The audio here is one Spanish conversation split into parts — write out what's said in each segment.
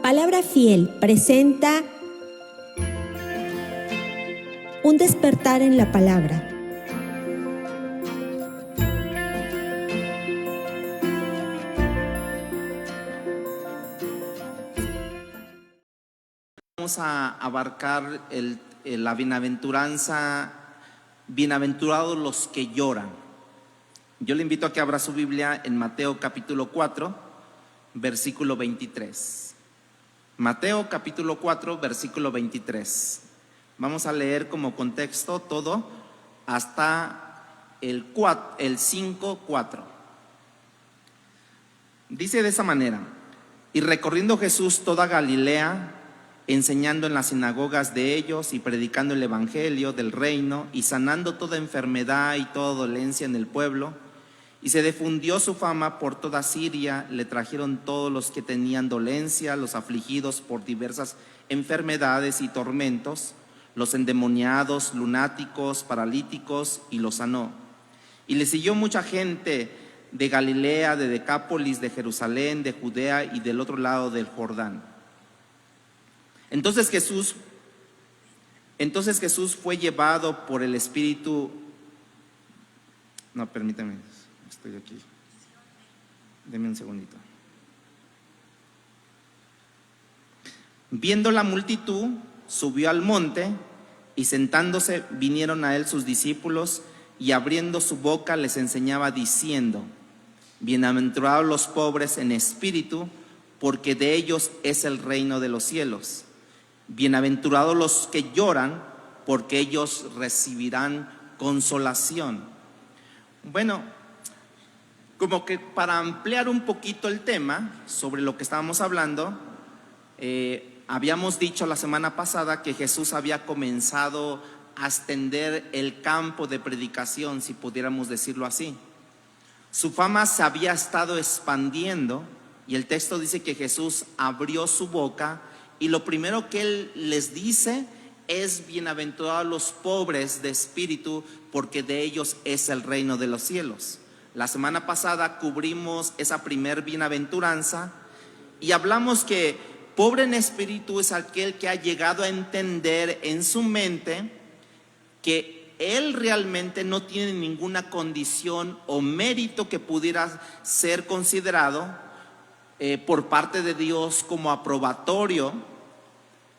Palabra Fiel presenta un despertar en la palabra. Vamos a abarcar la bienaventuranza, bienaventurados los que lloran. Yo le invito a que abra su Biblia en Mateo capítulo 4, versículo 23. Mateo capítulo 4, versículo 23. Vamos a leer como contexto todo hasta el 5:4. Dice de esa manera: y recorriendo Jesús toda Galilea, enseñando en las sinagogas de ellos y predicando el evangelio del reino y sanando toda enfermedad y toda dolencia en el pueblo, y se difundió su fama por toda Siria. Le trajeron todos los que tenían dolencia, los afligidos por diversas enfermedades y tormentos, los endemoniados, lunáticos, paralíticos, y los sanó. Y le siguió mucha gente de Galilea, de Decápolis, de Jerusalén, de Judea y del otro lado del Jordán. Entonces Jesús fue llevado por el Espíritu. No, permítame, estoy aquí. Deme un segundito. Viendo la multitud, subió al monte, y sentándose vinieron a él sus discípulos, y abriendo su boca les enseñaba diciendo: bienaventurados los pobres en espíritu, porque de ellos es el reino de los cielos. Bienaventurados los que lloran, porque ellos recibirán consolación. Bueno, como que para ampliar un poquito el tema sobre lo que estábamos hablando, habíamos dicho la semana pasada que Jesús había comenzado a extender el campo de predicación, si pudiéramos decirlo así. Su fama se había estado expandiendo, y el texto dice que Jesús abrió su boca, y lo primero que él les dice es: bienaventurados los pobres de espíritu, porque de ellos es el reino de los cielos. La semana pasada cubrimos esa primer bienaventuranza y hablamos que pobre en espíritu es aquel que ha llegado a entender en su mente que él realmente no tiene ninguna condición o mérito que pudiera ser considerado por parte de Dios como aprobatorio,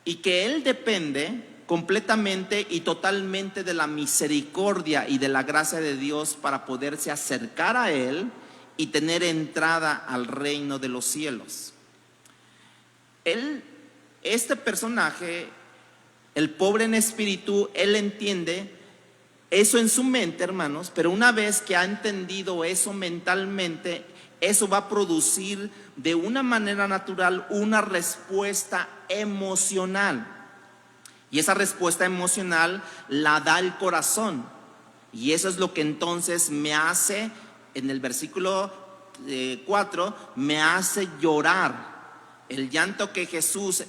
y que él depende completamente y totalmente de la misericordia y de la gracia de Dios para poderse acercar a él y tener entrada al reino de los cielos. Este personaje, el pobre en espíritu, él entiende eso en su mente, hermanos, pero una vez que ha entendido eso mentalmente, eso va a producir de una manera natural una respuesta emocional. Y esa respuesta emocional la da el corazón. Y eso es lo que entonces me hace, en el versículo 4, me hace llorar. El llanto que Jesús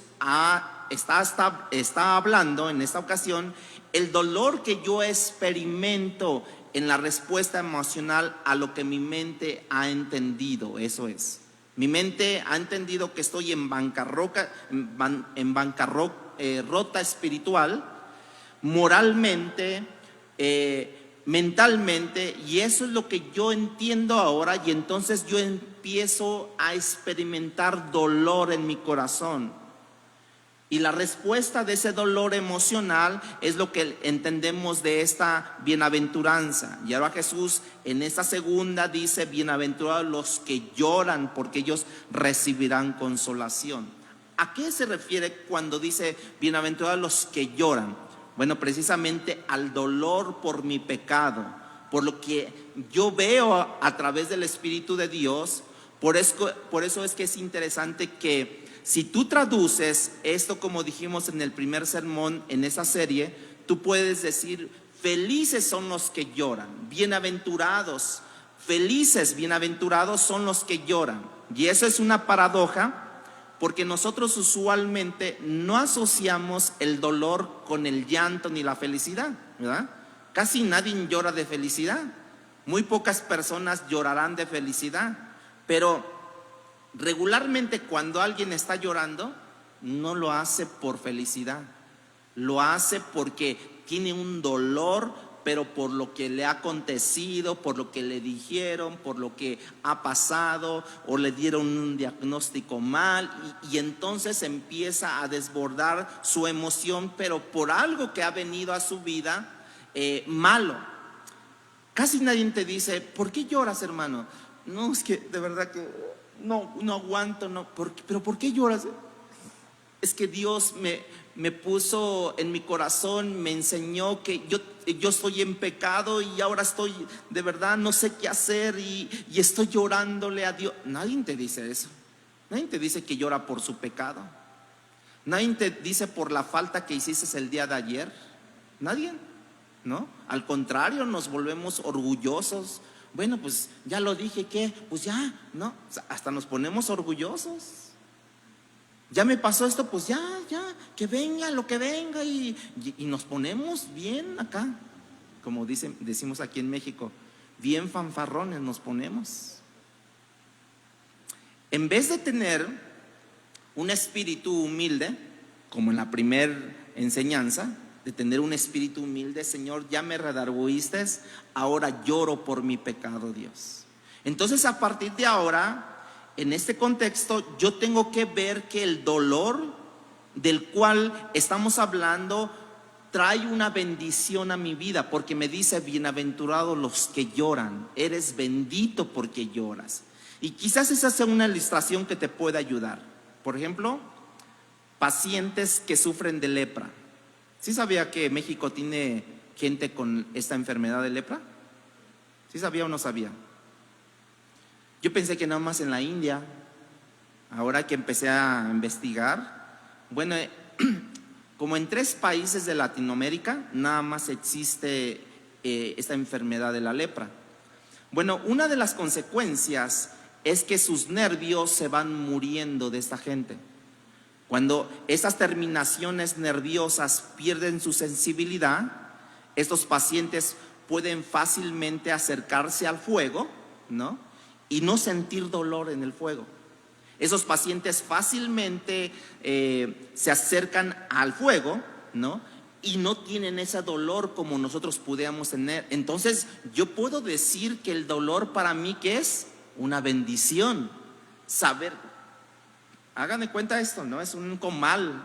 está hablando en esta ocasión, el dolor que yo experimento en la respuesta emocional a lo que mi mente ha entendido. Eso es, mi mente ha entendido que estoy en bancarrota espiritual, moralmente, mentalmente, y eso es lo que yo entiendo ahora. Y entonces yo empiezo a experimentar dolor en mi corazón. Y la respuesta de ese dolor emocional es lo que entendemos de esta bienaventuranza. Y ahora Jesús en esta segunda dice: bienaventurados los que lloran, porque ellos recibirán consolación. ¿A qué se refiere cuando dice bienaventurados los que lloran? Bueno, precisamente al dolor por mi pecado, por lo que yo veo a través del Espíritu de Dios. Por eso es que es interesante que si tú traduces esto, como dijimos en el primer sermón en esa serie, tú puedes decir: felices son los que lloran, bienaventurados, felices, bienaventurados son los que lloran. Y eso es una paradoja, porque nosotros usualmente no asociamos el dolor con el llanto ni la felicidad, ¿verdad? Casi nadie llora de felicidad. Muy pocas personas llorarán de felicidad. Pero regularmente cuando alguien está llorando, no lo hace por felicidad, lo hace porque tiene un dolor, pero por lo que le ha acontecido, por lo que le dijeron, por lo que ha pasado, o le dieron un diagnóstico mal, y entonces empieza a desbordar su emoción, pero por algo que ha venido a su vida malo. Casi nadie te dice: ¿por qué lloras, hermano? No, es que de verdad que no aguanto, no. ¿Pero por qué lloras? Es que Dios me puso en mi corazón, me enseñó que yo estoy en pecado y ahora estoy, de verdad, no sé qué hacer y estoy llorándole a Dios. Nadie te dice eso. Nadie te dice que llora por su pecado. Nadie te dice por la falta que hiciste el día de ayer. Nadie, ¿no? Al contrario, nos volvemos orgullosos. Bueno, pues ya lo dije, ¿qué? Pues ya, ¿no? O sea, hasta nos ponemos orgullosos. Ya me pasó esto, pues ya, que venga lo que venga, y nos ponemos bien acá, como decimos aquí en México, bien fanfarrones nos ponemos. En vez de tener un espíritu humilde, como en la primera enseñanza, de tener un espíritu humilde: Señor, ya me redarguiste, ahora lloro por mi pecado, Dios. Entonces, a partir de ahora, en este contexto, yo tengo que ver que el dolor del cual estamos hablando trae una bendición a mi vida, porque me dice: bienaventurados los que lloran, eres bendito porque lloras. Y quizás esa sea una ilustración que te pueda ayudar. Por ejemplo, pacientes que sufren de lepra. ¿Sí sabía que México tiene gente con esta enfermedad de lepra? ¿Sí sabía o no sabía? Yo pensé que nada más en la India. Ahora que empecé a investigar, bueno, como en 3 países de Latinoamérica nada más existe esta enfermedad de la lepra. Bueno, una de las consecuencias es que sus nervios se van muriendo de esta gente. Cuando esas terminaciones nerviosas pierden su sensibilidad, estos pacientes pueden fácilmente acercarse al fuego, ¿no? Y no sentir dolor en el fuego. Esos pacientes fácilmente se acercan al fuego, ¿no? Y no tienen ese dolor como nosotros pudiéramos tener. Entonces yo puedo decir que el dolor para mí, ¿qué es? Una bendición. Saber, hagan de cuenta esto, ¿no? Es un comal,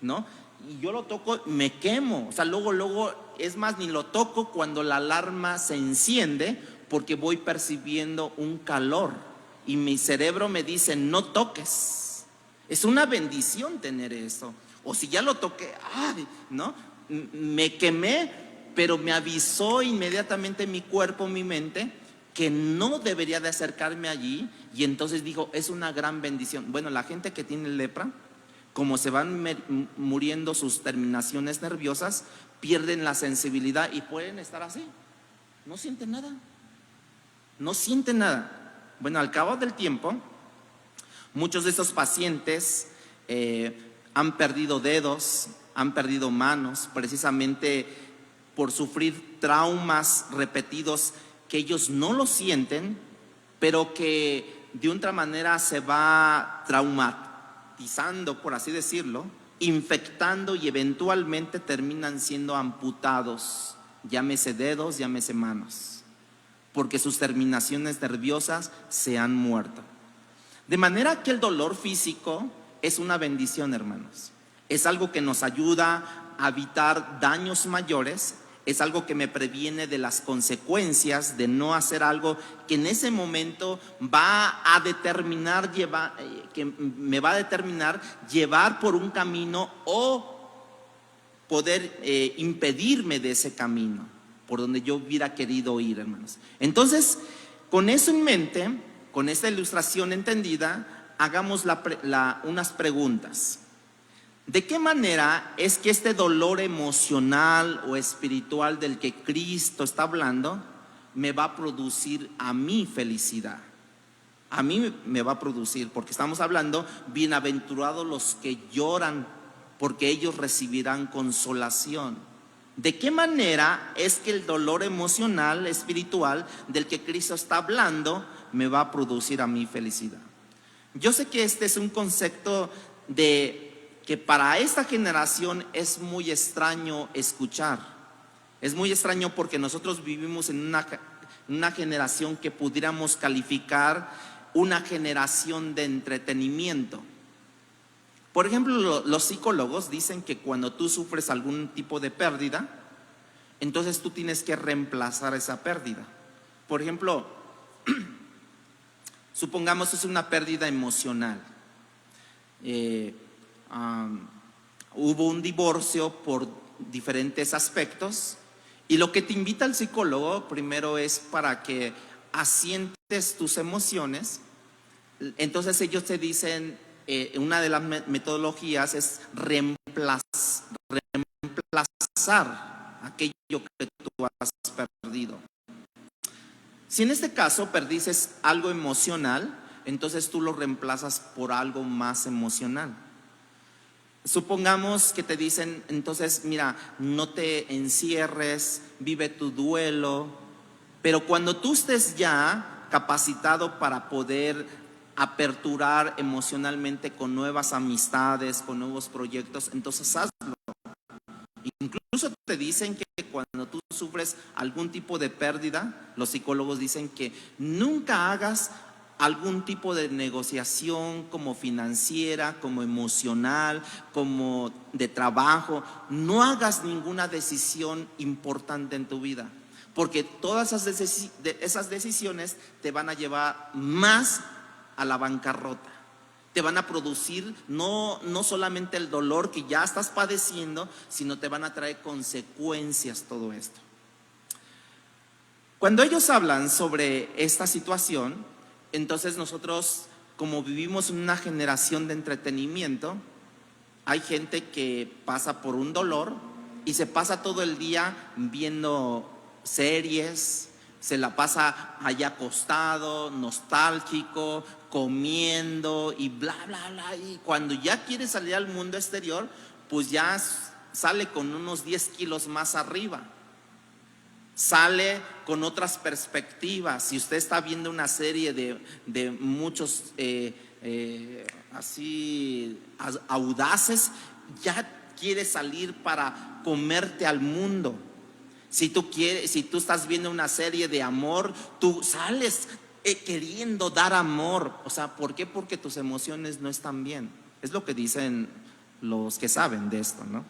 ¿no? Y yo lo toco, me quemo. O sea, luego, es más, ni lo toco cuando la alarma se enciende, porque voy percibiendo un calor y mi cerebro me dice: no toques. Es una bendición tener eso. O si ya lo toqué, ¿no? Me quemé, pero me avisó inmediatamente mi cuerpo, mi mente, que no debería de acercarme allí, y entonces digo: es una gran bendición. Bueno, la gente que tiene lepra, como se van muriendo sus terminaciones nerviosas, pierden la sensibilidad y pueden estar así, no sienten nada. No sienten nada. Bueno, al cabo del tiempo, muchos de estos pacientes han perdido dedos, han perdido manos, precisamente por sufrir traumas repetidos que ellos no lo sienten, pero que de otra manera se va traumatizando, por así decirlo, infectando, y eventualmente terminan siendo amputados, llámese dedos, llámese manos, porque sus terminaciones nerviosas se han muerto. De manera que el dolor físico es una bendición, hermanos. Es algo que nos ayuda a evitar daños mayores. Es algo que me previene de las consecuencias de no hacer algo que en ese momento va a determinar llevar por un camino, o poder impedirme de ese camino por donde yo hubiera querido ir, hermanos. Entonces, con eso en mente, con esta ilustración entendida, hagamos unas preguntas. ¿De qué manera es que este dolor emocional o espiritual del que Cristo está hablando me va a producir a mí felicidad? A mí me va a producir, porque estamos hablando: bienaventurados los que lloran, porque ellos recibirán consolación. ¿De qué manera es que el dolor emocional, espiritual, del que Cristo está hablando, me va a producir a mí felicidad? Yo sé que este es un concepto de que para esta generación es muy extraño escuchar. Es muy extraño porque nosotros vivimos en una generación que pudiéramos calificar una generación de entretenimiento. Por ejemplo, los psicólogos dicen que cuando tú sufres algún tipo de pérdida, entonces tú tienes que reemplazar esa pérdida. Por ejemplo, supongamos es una pérdida emocional. Hubo un divorcio por diferentes aspectos, y lo que te invita el psicólogo primero es para que asientes tus emociones. Entonces ellos te dicen, una de las metodologías es reemplazar aquello que tú has perdido. Si en este caso perdices algo emocional, entonces tú lo reemplazas por algo más emocional. Supongamos que te dicen, entonces mira, no te encierres, vive tu duelo, pero cuando tú estés ya capacitado para poder aperturar emocionalmente con nuevas amistades, con nuevos proyectos, entonces hazlo. Incluso te dicen que cuando tú sufres algún tipo de pérdida, los psicólogos dicen que nunca hagas algún tipo de negociación como financiera, como emocional, como de trabajo. No hagas ninguna decisión importante en tu vida, porque todas esas decisiones te van a llevar más a la bancarrota. Te van a producir no solamente el dolor que ya estás padeciendo, sino te van a traer consecuencias todo esto. Cuando ellos hablan sobre esta situación, entonces nosotros, como vivimos en una generación de entretenimiento, hay gente que pasa por un dolor y se pasa todo el día viendo series, se la pasa allá acostado, nostálgico, comiendo y bla, bla, bla. Y cuando ya quiere salir al mundo exterior, pues ya sale con unos 10 kilos más arriba. Sale con otras perspectivas. Si usted está viendo una serie de muchos así audaces, ya quiere salir para comerte al mundo. Si tú estás viendo una serie de amor, tú sales queriendo dar amor. O sea, ¿por qué? Porque tus emociones no están bien. Es lo que dicen los que saben de esto, ¿no?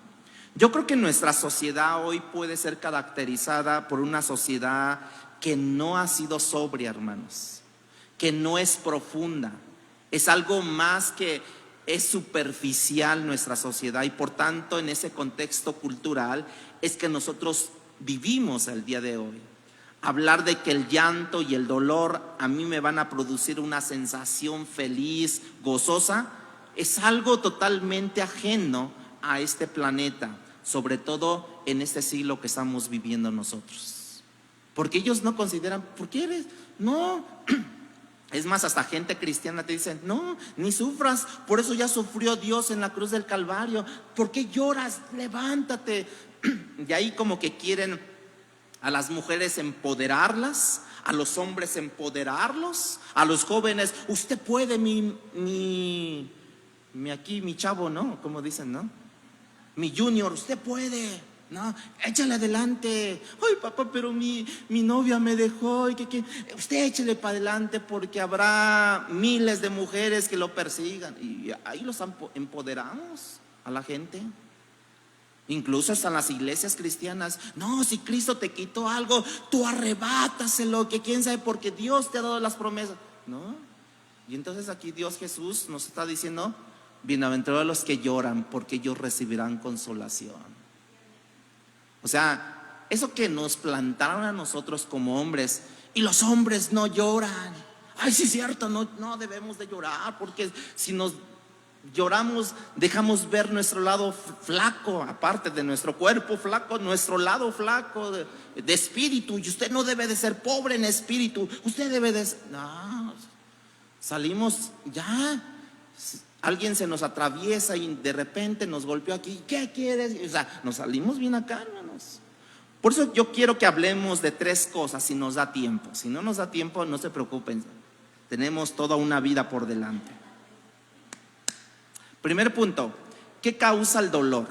Yo creo que nuestra sociedad hoy puede ser caracterizada por una sociedad que no ha sido sobria, hermanos, que no es profunda. Es algo más que es superficial nuestra sociedad, y por tanto en ese contexto cultural es que nosotros vivimos el día de hoy. Hablar de que el llanto y el dolor a mí me van a producir una sensación feliz, gozosa, es algo totalmente ajeno a este planeta, sobre todo en este siglo que estamos viviendo nosotros. Porque ellos no consideran, ¿por qué eres? No. Es más, hasta gente cristiana te dicen, no, ni sufras, por eso ya sufrió Dios en la cruz del Calvario. ¿Por qué lloras? Levántate. Y ahí como que quieren a las mujeres empoderarlas, a los hombres empoderarlos, a los jóvenes, usted puede, mi chavo, ¿no? Como dicen, ¿no? Mi junior, usted puede, ¿no? Échale adelante. Ay, papá, pero mi novia me dejó. Usted échale para adelante, porque habrá miles de mujeres que lo persigan. Y ahí los empoderamos a la gente. Incluso hasta en las iglesias cristianas. No, si Cristo te quitó algo, tú arrebátaselo, que quién sabe, porque Dios te ha dado las promesas, ¿no? Y entonces aquí Dios Jesús nos está diciendo, bienaventurados los que lloran, porque ellos recibirán consolación. O sea, eso que nos plantaron a nosotros como hombres, y los hombres no lloran. Ay, sí es cierto, no debemos de llorar, porque si nos lloramos, dejamos ver nuestro lado flaco, aparte de nuestro cuerpo flaco, nuestro lado flaco de espíritu. Y usted no debe de ser pobre en espíritu, usted debe de ser, no, salimos ya. Alguien se nos atraviesa y de repente nos golpeó aquí, ¿qué quieres? O sea, nos salimos bien acá, hermanos. Por eso yo quiero que hablemos de 3 cosas si nos da tiempo. Si no nos da tiempo, no se preocupen, tenemos toda una vida por delante. Primer punto, ¿qué causa el dolor?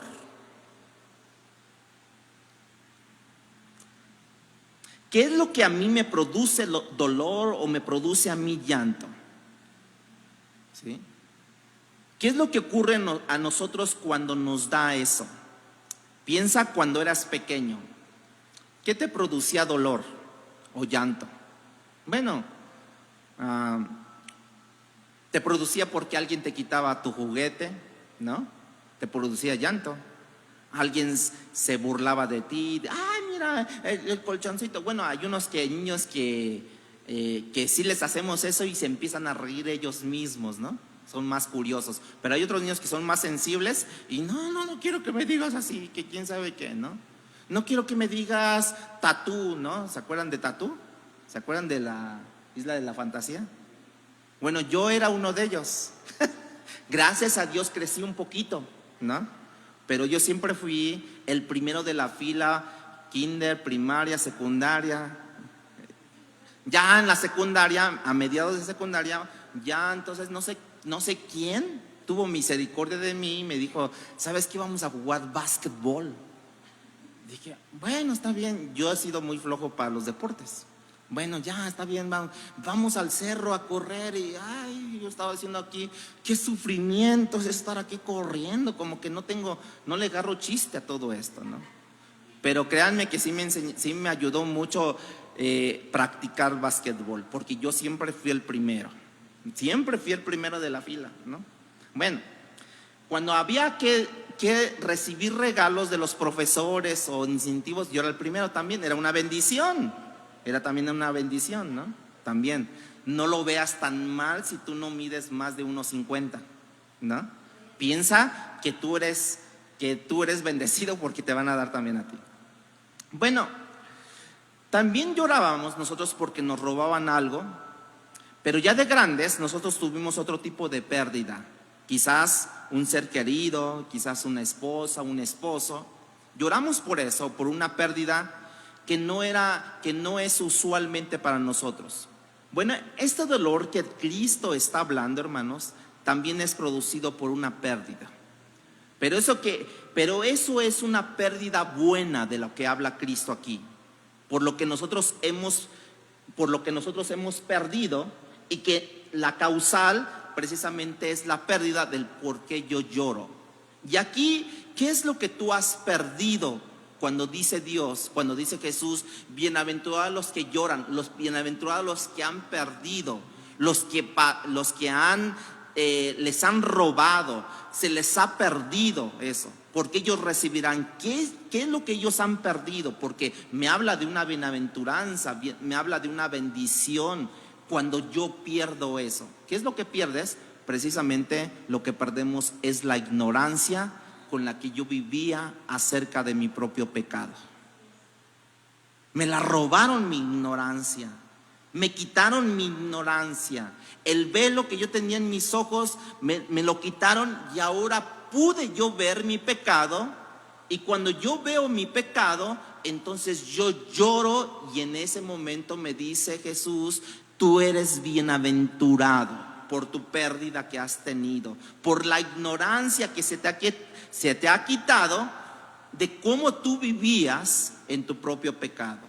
¿Qué es lo que a mí me produce dolor o me produce a mí llanto? ¿Sí? ¿Qué es lo que ocurre a nosotros cuando nos da eso? Piensa cuando eras pequeño. ¿Qué te producía dolor o llanto? Bueno, te producía porque alguien te quitaba tu juguete, ¿no? Te producía llanto. Alguien se burlaba de ti. Ay, mira, el colchoncito. Bueno, hay unos niños que sí les hacemos eso y se empiezan a reír ellos mismos, ¿no? Son más curiosos. Pero hay otros niños que son más sensibles y no quiero que me digas así, que quién sabe qué, ¿no? No quiero que me digas tatú, ¿no? ¿Se acuerdan de tatú? ¿Se acuerdan de la Isla de la Fantasía? Bueno, yo era uno de ellos. Gracias a Dios crecí un poquito, ¿no? Pero yo siempre fui el primero de la fila, kinder, primaria, secundaria. Ya en la secundaria, a mediados de secundaria, ya entonces no sé quién tuvo misericordia de mí y me dijo, ¿sabes qué? Vamos a jugar básquetbol. Dije, bueno, está bien, yo he sido muy flojo para los deportes. Bueno, ya está bien, vamos al cerro a correr. Y ay, yo estaba diciendo aquí, qué sufrimiento es estar aquí corriendo, como que no le agarro chiste a todo esto, ¿no? Pero créanme que sí me ayudó mucho practicar básquetbol, porque yo siempre fui el primero de la fila, ¿no? Bueno, cuando había que recibir regalos de los profesores o incentivos, yo era el primero también, era una bendición. Era también una bendición, ¿no? También, no lo veas tan mal si tú no mides más de 1.50, ¿no? Piensa que tú eres bendecido porque te van a dar también a ti. Bueno, también llorábamos nosotros porque nos robaban algo, pero ya de grandes nosotros tuvimos otro tipo de pérdida. Quizás un ser querido, quizás una esposa, un esposo. Lloramos por eso, por una pérdida que no es usualmente para nosotros. Bueno, este dolor que Cristo está hablando, hermanos, también es producido por una pérdida. Pero eso es una pérdida buena de lo que habla Cristo aquí. Por lo que nosotros hemos perdido, y que la causal precisamente es la pérdida del por qué yo lloro. Y aquí, ¿qué es lo que tú has perdido? Cuando dice Dios, cuando dice Jesús, bienaventurados los que lloran, bienaventurados los que han perdido, los que les han robado, se les ha perdido eso, porque ellos recibirán. ¿Qué es lo que ellos han perdido? Porque me habla de una bienaventuranza, me habla de una bendición. Cuando yo pierdo eso, ¿qué es lo que pierdes? Precisamente lo que perdemos es la ignorancia con la que yo vivía acerca de mi propio pecado. Me la robaron mi ignorancia, me quitaron mi ignorancia. El velo que yo tenía en mis ojos me lo quitaron y ahora pude yo ver mi pecado. Y cuando yo veo mi pecado, entonces yo lloro y en ese momento me dice Jesús, tú eres bienaventurado por tu pérdida que has tenido, por la ignorancia que se te ha quitado de cómo tú vivías en tu propio pecado.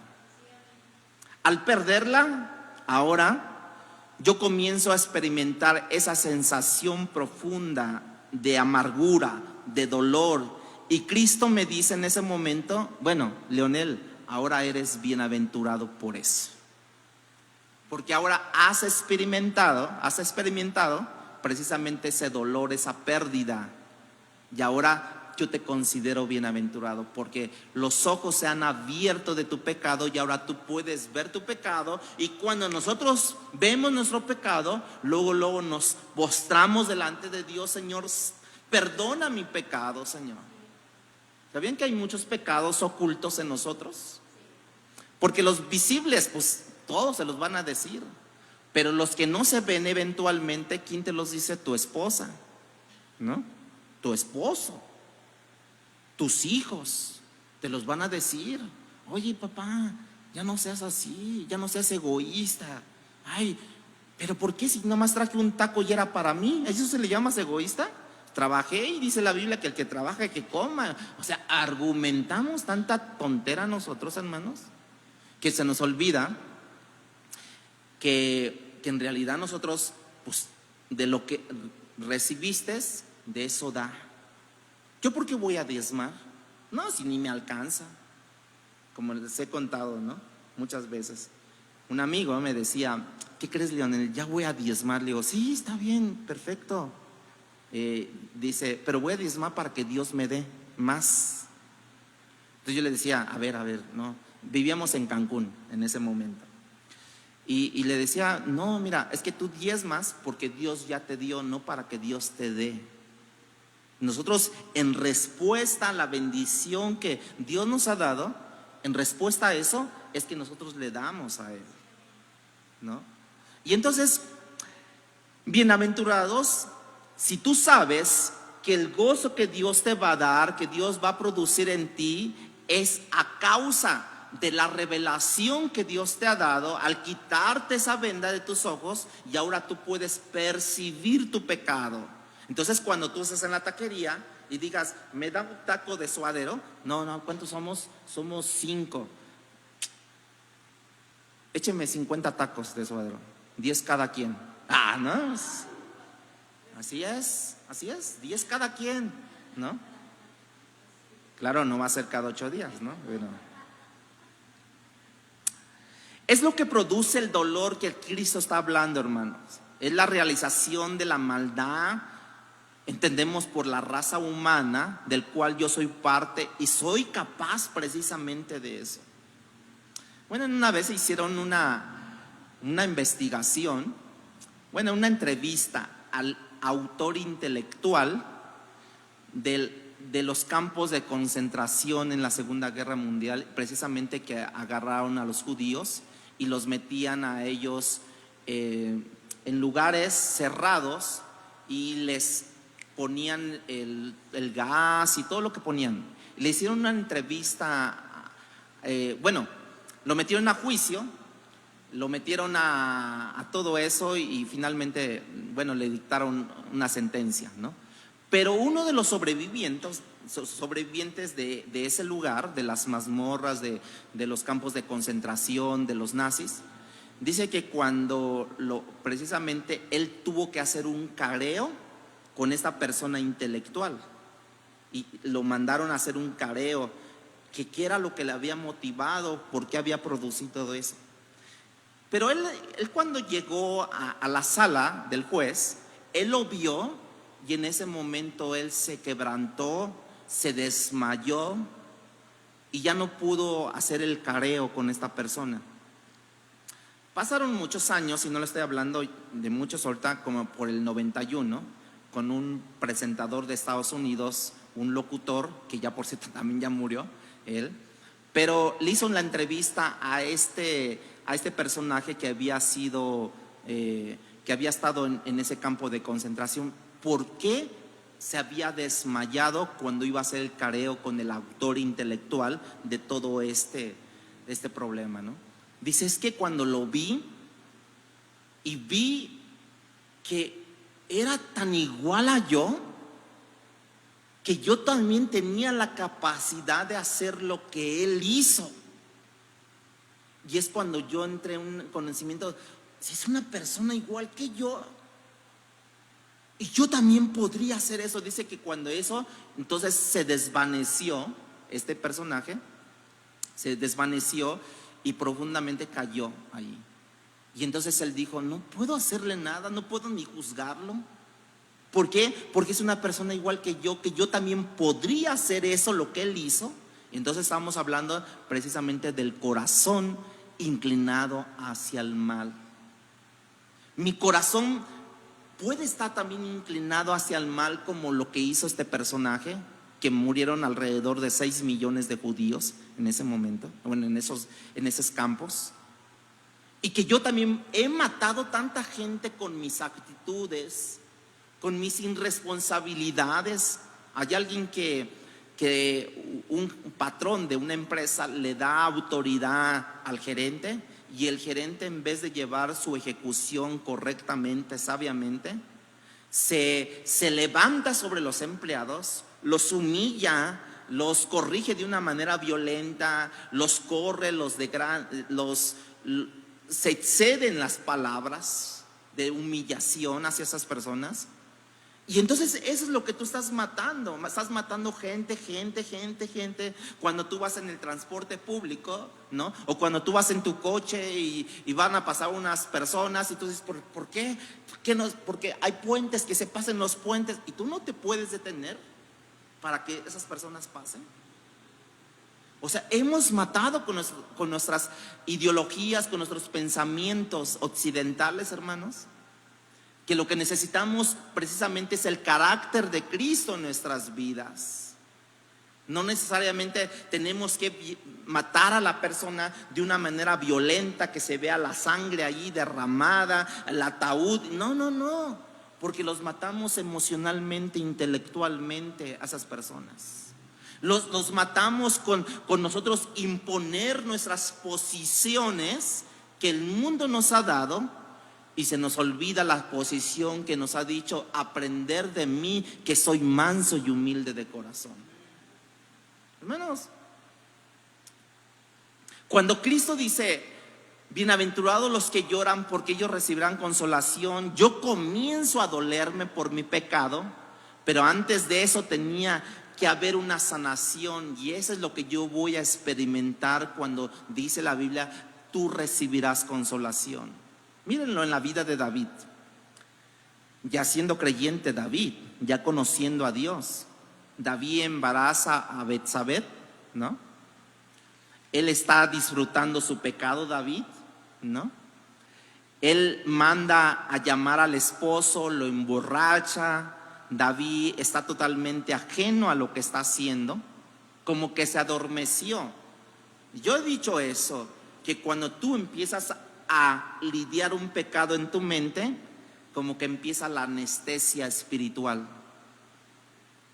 Al perderla, ahora yo comienzo a experimentar esa sensación profunda de amargura, de dolor. Y Cristo me dice en ese momento, bueno, Leonel, ahora eres bienaventurado por eso. Porque ahora has experimentado precisamente ese dolor, esa pérdida. Y ahora yo te considero bienaventurado porque los ojos se han abierto de tu pecado y ahora tú puedes ver tu pecado. Y cuando nosotros vemos nuestro pecado, luego nos postramos delante de Dios. Señor, perdona mi pecado, Señor. ¿Sabían que hay muchos pecados ocultos en nosotros? Porque los visibles, pues todos se los van a decir, pero los que no se ven eventualmente, ¿quién te los dice? Tu esposa, ¿no? Tu esposo, tus hijos, te los van a decir. Oye, papá, ya no seas así, ya no seas egoísta. Ay, pero ¿por qué si nomás traje un taco y era para mí? ¿Eso se le llama egoísta? trabajé y dice la Biblia que el que trabaja, que coma. O sea, argumentamos tanta tontera nosotros, hermanos, que se nos olvida que en realidad nosotros, pues, de lo que recibiste, de eso da. ¿Yo por qué voy a diezmar? No, si ni me alcanza. Como les he contado, ¿no? Muchas veces. Un amigo me decía, ¿qué crees, Leonel? Ya voy a diezmar. Le digo, sí, está bien, perfecto. Dice, pero voy a diezmar para que Dios me dé más. Entonces yo le decía, a ver, ¿no? Vivíamos en Cancún en ese momento. Y le decía, no, mira, es que tú diezmas porque Dios ya te dio, no para que Dios te dé. Nosotros, en respuesta a la bendición que Dios nos ha dado, en respuesta a eso, es que nosotros le damos a Él, ¿no? Y entonces, bienaventurados, si tú sabes que el gozo que Dios te va a dar, que Dios va a producir en ti, es a causa de la revelación que Dios te ha dado al quitarte esa venda de tus ojos, y ahora tú puedes percibir tu pecado. Entonces, cuando tú estás en la taquería y digas, ¿me da un taco de suadero? No, ¿cuántos somos? Somos 5. Écheme 50 tacos de suadero, 10 cada quien. No, así es, 10 cada quien, ¿no? Claro, no va a ser cada 8 días, ¿no? Pero es lo que produce el dolor que Cristo está hablando, hermanos. Es la realización de la maldad, entendemos, por la raza humana, del cual yo soy parte y soy capaz precisamente de eso. Bueno, una vez hicieron una investigación, una entrevista al autor intelectual de los campos de concentración en la Segunda Guerra Mundial, precisamente, que agarraron a los judíos y los metían a ellos en lugares cerrados y les ponían el gas y todo lo que ponían. Le hicieron una entrevista, lo metieron a juicio, lo metieron a todo eso y finalmente, le dictaron una sentencia, ¿no? Pero uno de los sobrevivientes de ese lugar, de las mazmorras, de los campos de concentración, de los nazis, dice que cuando precisamente él tuvo que hacer un careo con esta persona intelectual y lo mandaron a hacer un careo, que qué era lo que le había motivado, por qué había producido todo eso. Pero él cuando llegó a la sala del juez, él lo vio y en ese momento él se quebrantó, se desmayó y ya no pudo hacer el careo con esta persona. Pasaron muchos años, y no le estoy hablando de muchos ahorita, como por el 91, con un presentador de Estados Unidos, un locutor, que ya por cierto también ya murió él, pero le hizo la entrevista a este personaje que había sido, que había estado en ese campo de concentración. ¿Por qué se había desmayado cuando iba a hacer el careo con el autor intelectual de todo este problema, ¿no? Dice, es que cuando lo vi y vi que era tan igual a yo, que yo también tenía la capacidad de hacer lo que él hizo. Y es cuando yo entré en un conocimiento, si es una persona igual que yo, y yo también podría hacer eso. Dice que cuando eso, entonces se desvaneció, este personaje se desvaneció y profundamente cayó ahí. Y entonces él dijo, no puedo hacerle nada, no puedo ni juzgarlo. ¿Por qué? Porque es una persona igual que yo también podría hacer eso, lo que él hizo. Entonces estamos hablando precisamente del corazón inclinado hacia el mal. Mi corazón puede estar también inclinado hacia el mal, como lo que hizo este personaje, que murieron alrededor de 6 millones de judíos en ese momento, en esos campos. Y que yo también he matado tanta gente con mis actitudes, con mis irresponsabilidades. Hay alguien que un patrón de una empresa le da autoridad al gerente, y el gerente, en vez de llevar su ejecución correctamente, sabiamente, se levanta sobre los empleados, los humilla, los corrige de una manera violenta, los corre, se exceden las palabras de humillación hacia esas personas. Y entonces eso es lo que tú estás matando gente. Cuando tú vas en el transporte público, ¿no? O cuando tú vas en tu coche y van a pasar unas personas y tú dices, ¿por qué? Porque hay puentes, que se pasen los puentes y tú no te puedes detener para que esas personas pasen. O sea, hemos matado con nuestras ideologías, con nuestros pensamientos occidentales, hermanos, que lo que necesitamos precisamente es el carácter de Cristo en nuestras vidas. No necesariamente tenemos que matar a la persona de una manera violenta, que se vea la sangre allí derramada, el ataúd. No, porque los matamos emocionalmente, intelectualmente a esas personas. Los matamos con nosotros imponer nuestras posiciones que el mundo nos ha dado. Y se nos olvida la posición que nos ha dicho: aprender de mí, que soy manso y humilde de corazón. Hermanos, cuando Cristo dice: bienaventurados los que lloran, porque ellos recibirán consolación, yo comienzo a dolerme por mi pecado, pero antes de eso tenía que haber una sanación, y eso es lo que yo voy a experimentar cuando dice la Biblia: tú recibirás consolación. Mírenlo en la vida de David. Ya siendo creyente David, ya conociendo a Dios, David embaraza a Betsabé, ¿no? Él está disfrutando su pecado, David, ¿no? Él manda a llamar al esposo, lo emborracha. David está totalmente ajeno a lo que está haciendo, como que se adormeció. Yo he dicho eso, que cuando tú empiezas a lidiar un pecado en tu mente, como que empieza la anestesia espiritual.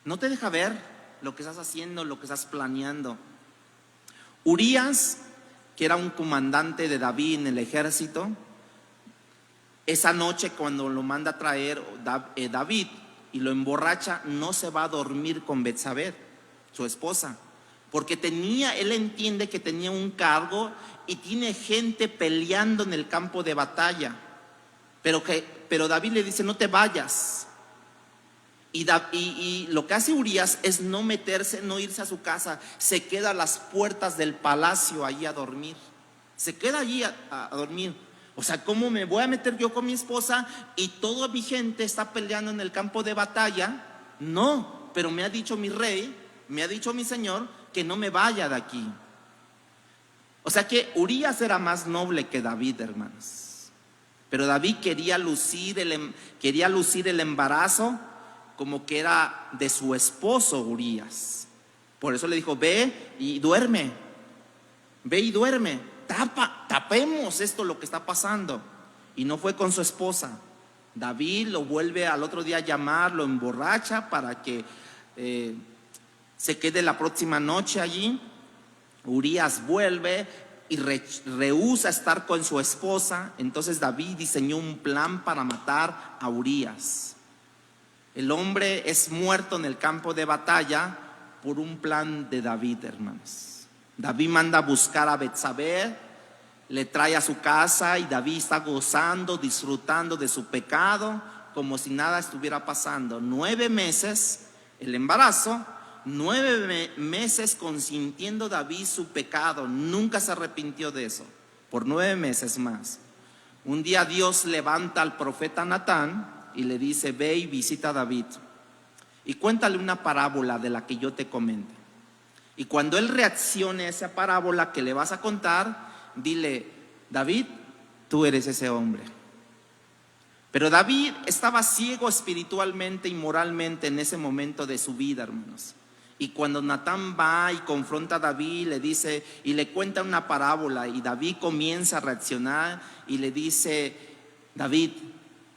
No te deja ver lo que estás haciendo, lo que estás planeando. Urías, que era un comandante de David en el ejército, esa noche cuando lo manda a traer David y lo emborracha, no se va a dormir con Betsabé, su esposa, porque él entiende que tenía un cargo y tiene gente peleando en el campo de batalla, pero David le dice: no te vayas. Y lo que hace Urías es no meterse, no irse a su casa, se queda a las puertas del palacio allí a dormir. Se queda allí a dormir. O sea, ¿cómo me voy a meter yo con mi esposa y toda mi gente está peleando en el campo de batalla? No, pero me ha dicho mi rey, me ha dicho mi señor que no me vaya de aquí. O sea que Urías era más noble que David, hermanos. Pero David quería lucir el embarazo como que era de su esposo Urías. Por eso le dijo: ve y duerme. Tapemos esto, lo que está pasando. Y no fue con su esposa. David lo vuelve al otro día a llamar, lo emborracha para que se quede la próxima noche allí. Urías vuelve y rehúsa estar con su esposa. Entonces David diseñó un plan para matar a Urías. El hombre es muerto en el campo de batalla por un plan de David, hermanos. David manda a buscar a Betsabé, le trae a su casa y David está gozando, disfrutando de su pecado como si nada estuviera pasando. 9 meses el embarazo, 9 meses consintiendo David su pecado. Nunca se arrepintió de eso, por 9 meses más. Un día Dios levanta al profeta Natán y le dice: ve y visita a David y cuéntale una parábola de la que yo te comente. Y cuando él reaccione a esa parábola que le vas a contar, dile: David, tú eres ese hombre. Pero David estaba ciego espiritualmente y moralmente en ese momento de su vida, hermanos. Y cuando Natán va y confronta a David, le dice y le cuenta una parábola, y David comienza a reaccionar y le dice: David,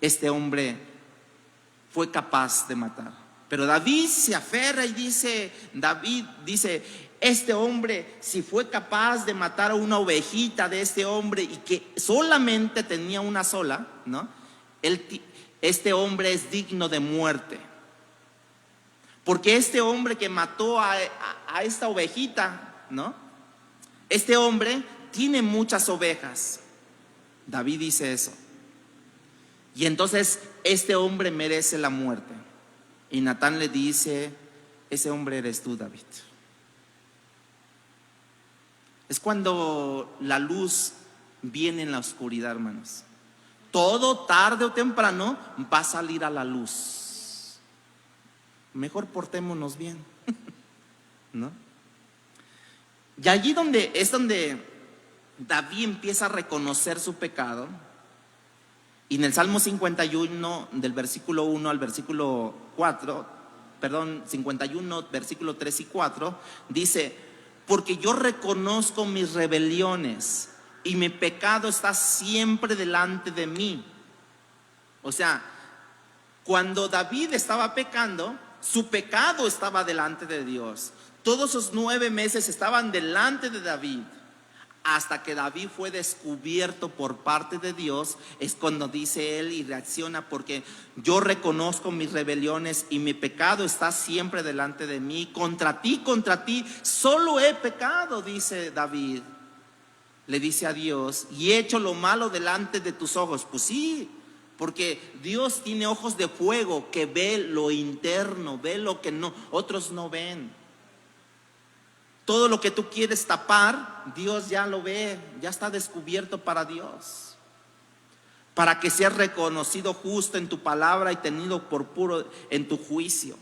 este hombre fue capaz de matar. Pero David se aferra y dice: este hombre, si fue capaz de matar a una ovejita de este hombre y que solamente tenía una sola, ¿no? Él este hombre es digno de muerte. Porque este hombre que mató a esta ovejita, ¿no? Este hombre tiene muchas ovejas. David dice eso. Y entonces este hombre merece la muerte. Y Natán le dice: ese hombre eres tú, David. Es cuando la luz viene en la oscuridad, hermanos. Todo tarde o temprano va a salir a la luz. Mejor portémonos bien, ¿no? Y allí donde David empieza a reconocer su pecado. Y en el Salmo 51, del versículo 1 al versículo 4, 51, versículo 3 y 4, dice: porque yo reconozco mis rebeliones y mi pecado está siempre delante de mí. O sea, cuando David estaba pecando, su pecado estaba delante de Dios. Todos esos 9 meses estaban delante de David. Hasta que David fue descubierto por parte de Dios, es cuando dice él y reacciona: porque yo reconozco mis rebeliones y mi pecado está siempre delante de mí. Contra ti, solo he pecado, dice David. Le dice a Dios: y he hecho lo malo delante de tus ojos. Pues sí, porque Dios tiene ojos de fuego que ve lo interno, ve lo que otros no ven. Todo lo que tú quieres tapar, Dios ya lo ve, ya está descubierto para Dios. Para que seas reconocido justo en tu palabra y tenido por puro en tu juicio.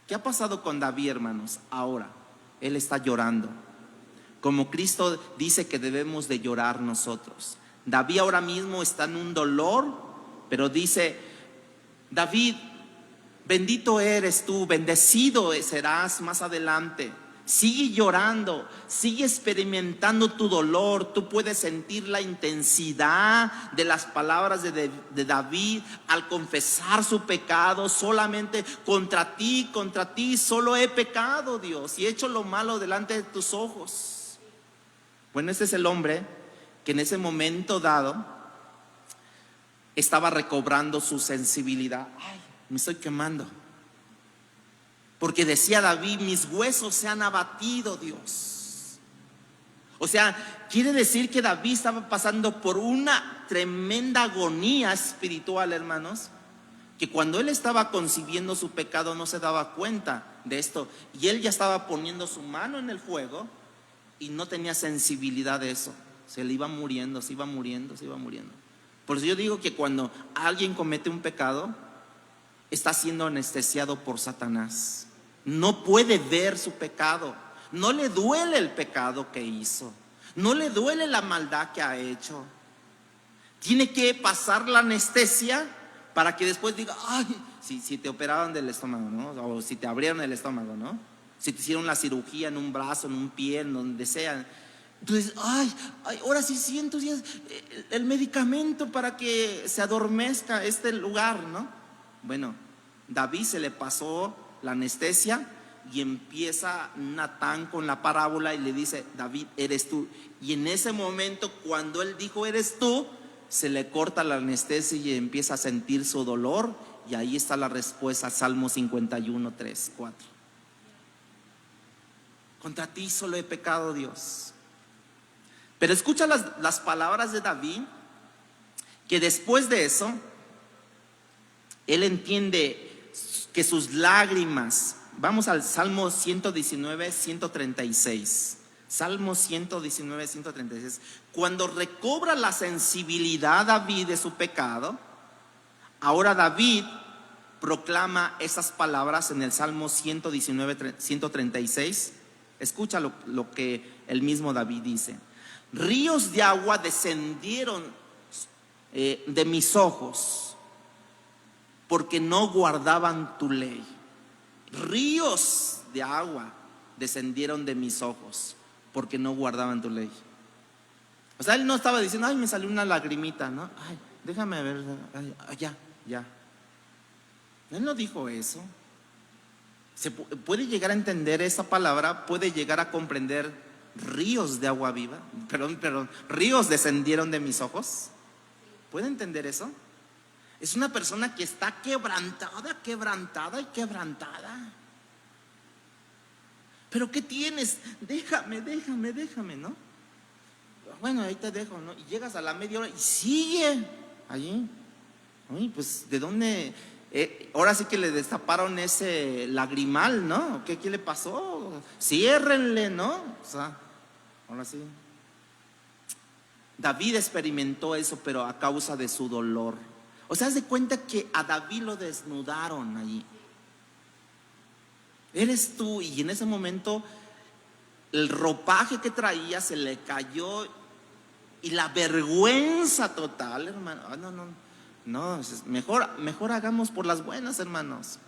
¿Qué ha pasado con David, hermanos? Ahora, él está llorando. Como Cristo dice que debemos de llorar nosotros. David ahora mismo está en un dolor, pero dice: David, bendito eres tú, bendecido serás más adelante. Sigue llorando, sigue experimentando tu dolor. Tú puedes sentir la intensidad de las palabras de David al confesar su pecado. Solamente contra ti solo he pecado, Dios, y he hecho lo malo delante de tus ojos. Bueno, ese es el hombre que en ese momento dado estaba recobrando su sensibilidad. Ay, me estoy quemando. Porque decía David: mis huesos se han abatido, Dios. O sea, quiere decir que David estaba pasando por una tremenda agonía espiritual, hermanos. Que cuando él estaba concibiendo su pecado no se daba cuenta de esto. Y él ya estaba poniendo su mano en el fuego y no tenía sensibilidad de eso. Se le iba muriendo, se iba muriendo. Por eso yo digo que cuando alguien comete un pecado, está siendo anestesiado por Satanás. No puede ver su pecado. No le duele el pecado que hizo. No le duele la maldad que ha hecho. Tiene que pasar la anestesia para que después diga: ay, si te operaron del estómago, ¿no? O si te abrieron el estómago, ¿no? Si te hicieron la cirugía en un brazo, en un pie, en donde sea. Entonces, ay, ahora sí siento el medicamento para que se adormezca este lugar, ¿no? Bueno, David se le pasó la anestesia y empieza Natán con la parábola y le dice: David, eres tú. Y en ese momento, cuando él dijo eres tú, se le corta la anestesia y empieza a sentir su dolor. Y ahí está la respuesta: Salmo 51, 3, 4. Contra ti solo he pecado, Dios. Pero escucha las palabras de David, que después de eso él entiende que sus lágrimas. Vamos al Salmo 119, 136. Salmo 119, 136. Cuando recobra la sensibilidad David de su pecado, ahora David proclama esas palabras en el Salmo 119, 136. Escucha lo que el mismo David dice: ríos de agua descendieron de mis ojos, porque no guardaban tu ley. Ríos de agua descendieron de mis ojos, porque no guardaban tu ley. O sea, él no estaba diciendo: ay, me salió una lagrimita, ¿no? Ay, déjame ver, ay, ya. Él no dijo eso. Se puede llegar a entender esa palabra, puede llegar a comprender ríos de agua viva. Perdón, ríos descendieron de mis ojos. ¿Puede entender eso? Es una persona que está quebrantada, quebrantada y quebrantada. ¿Pero qué tienes? Déjame, ¿no? Bueno, ahí te dejo, ¿no? Y llegas a la media hora y sigue allí. Uy, pues, ¿de dónde? Ahora sí que le destaparon ese lagrimal, ¿no? ¿Qué le pasó? Ciérrenle, ¿no? O sea, ahora sí. David experimentó eso, pero a causa de su dolor. O sea, haz de cuenta que a David lo desnudaron allí. Eres tú, y en ese momento el ropaje que traía se le cayó y la vergüenza total, hermano. No, mejor hagamos por las buenas, hermanos.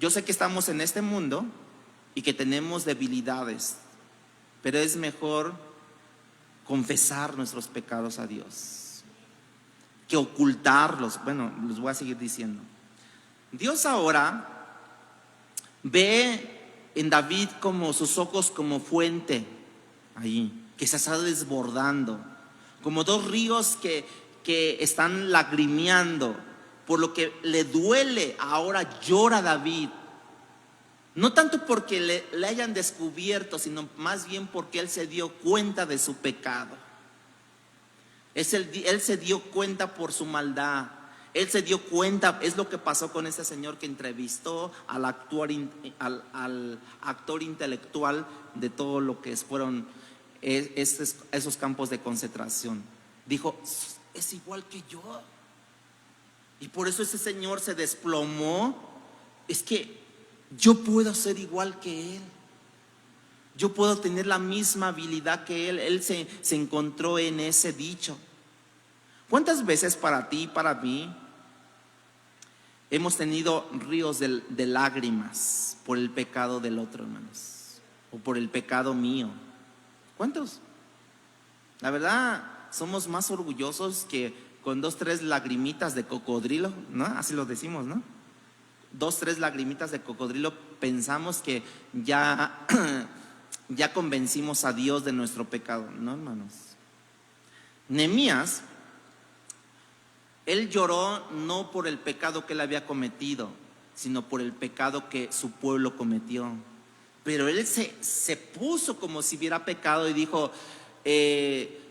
Yo sé que estamos en este mundo y que tenemos debilidades, pero es mejor confesar nuestros pecados a Dios que ocultarlos. Bueno, les voy a seguir diciendo. Dios ahora ve en David como sus ojos como fuente ahí, que se está desbordando, como dos ríos que están lagrimeando, por lo que le duele. Ahora llora David, no tanto porque le hayan descubierto, sino más bien porque él se dio cuenta de su pecado. Él se dio cuenta por su maldad. Él se dio cuenta. Es lo que pasó con ese señor que entrevistó al actor intelectual de todo lo que fueron esos campos de concentración. Dijo, es igual que yo. Y por eso ese señor se desplomó. Es que yo puedo ser igual que él. Yo puedo tener la misma habilidad que él. Él se encontró en ese dicho. ¿Cuántas veces para ti y para mí hemos tenido ríos de lágrimas por el pecado del otro, hermanos? O por el pecado mío. ¿Cuántos? La verdad, somos más orgullosos que con 2, 3 lagrimitas de cocodrilo, ¿no? Así lo decimos, ¿no? 2, 3 lagrimitas de cocodrilo, pensamos que ya convencimos a Dios de nuestro pecado, ¿no, hermanos? Nehemías, él lloró no por el pecado que él había cometido, sino por el pecado que su pueblo cometió. Pero él se puso como si hubiera pecado y dijo,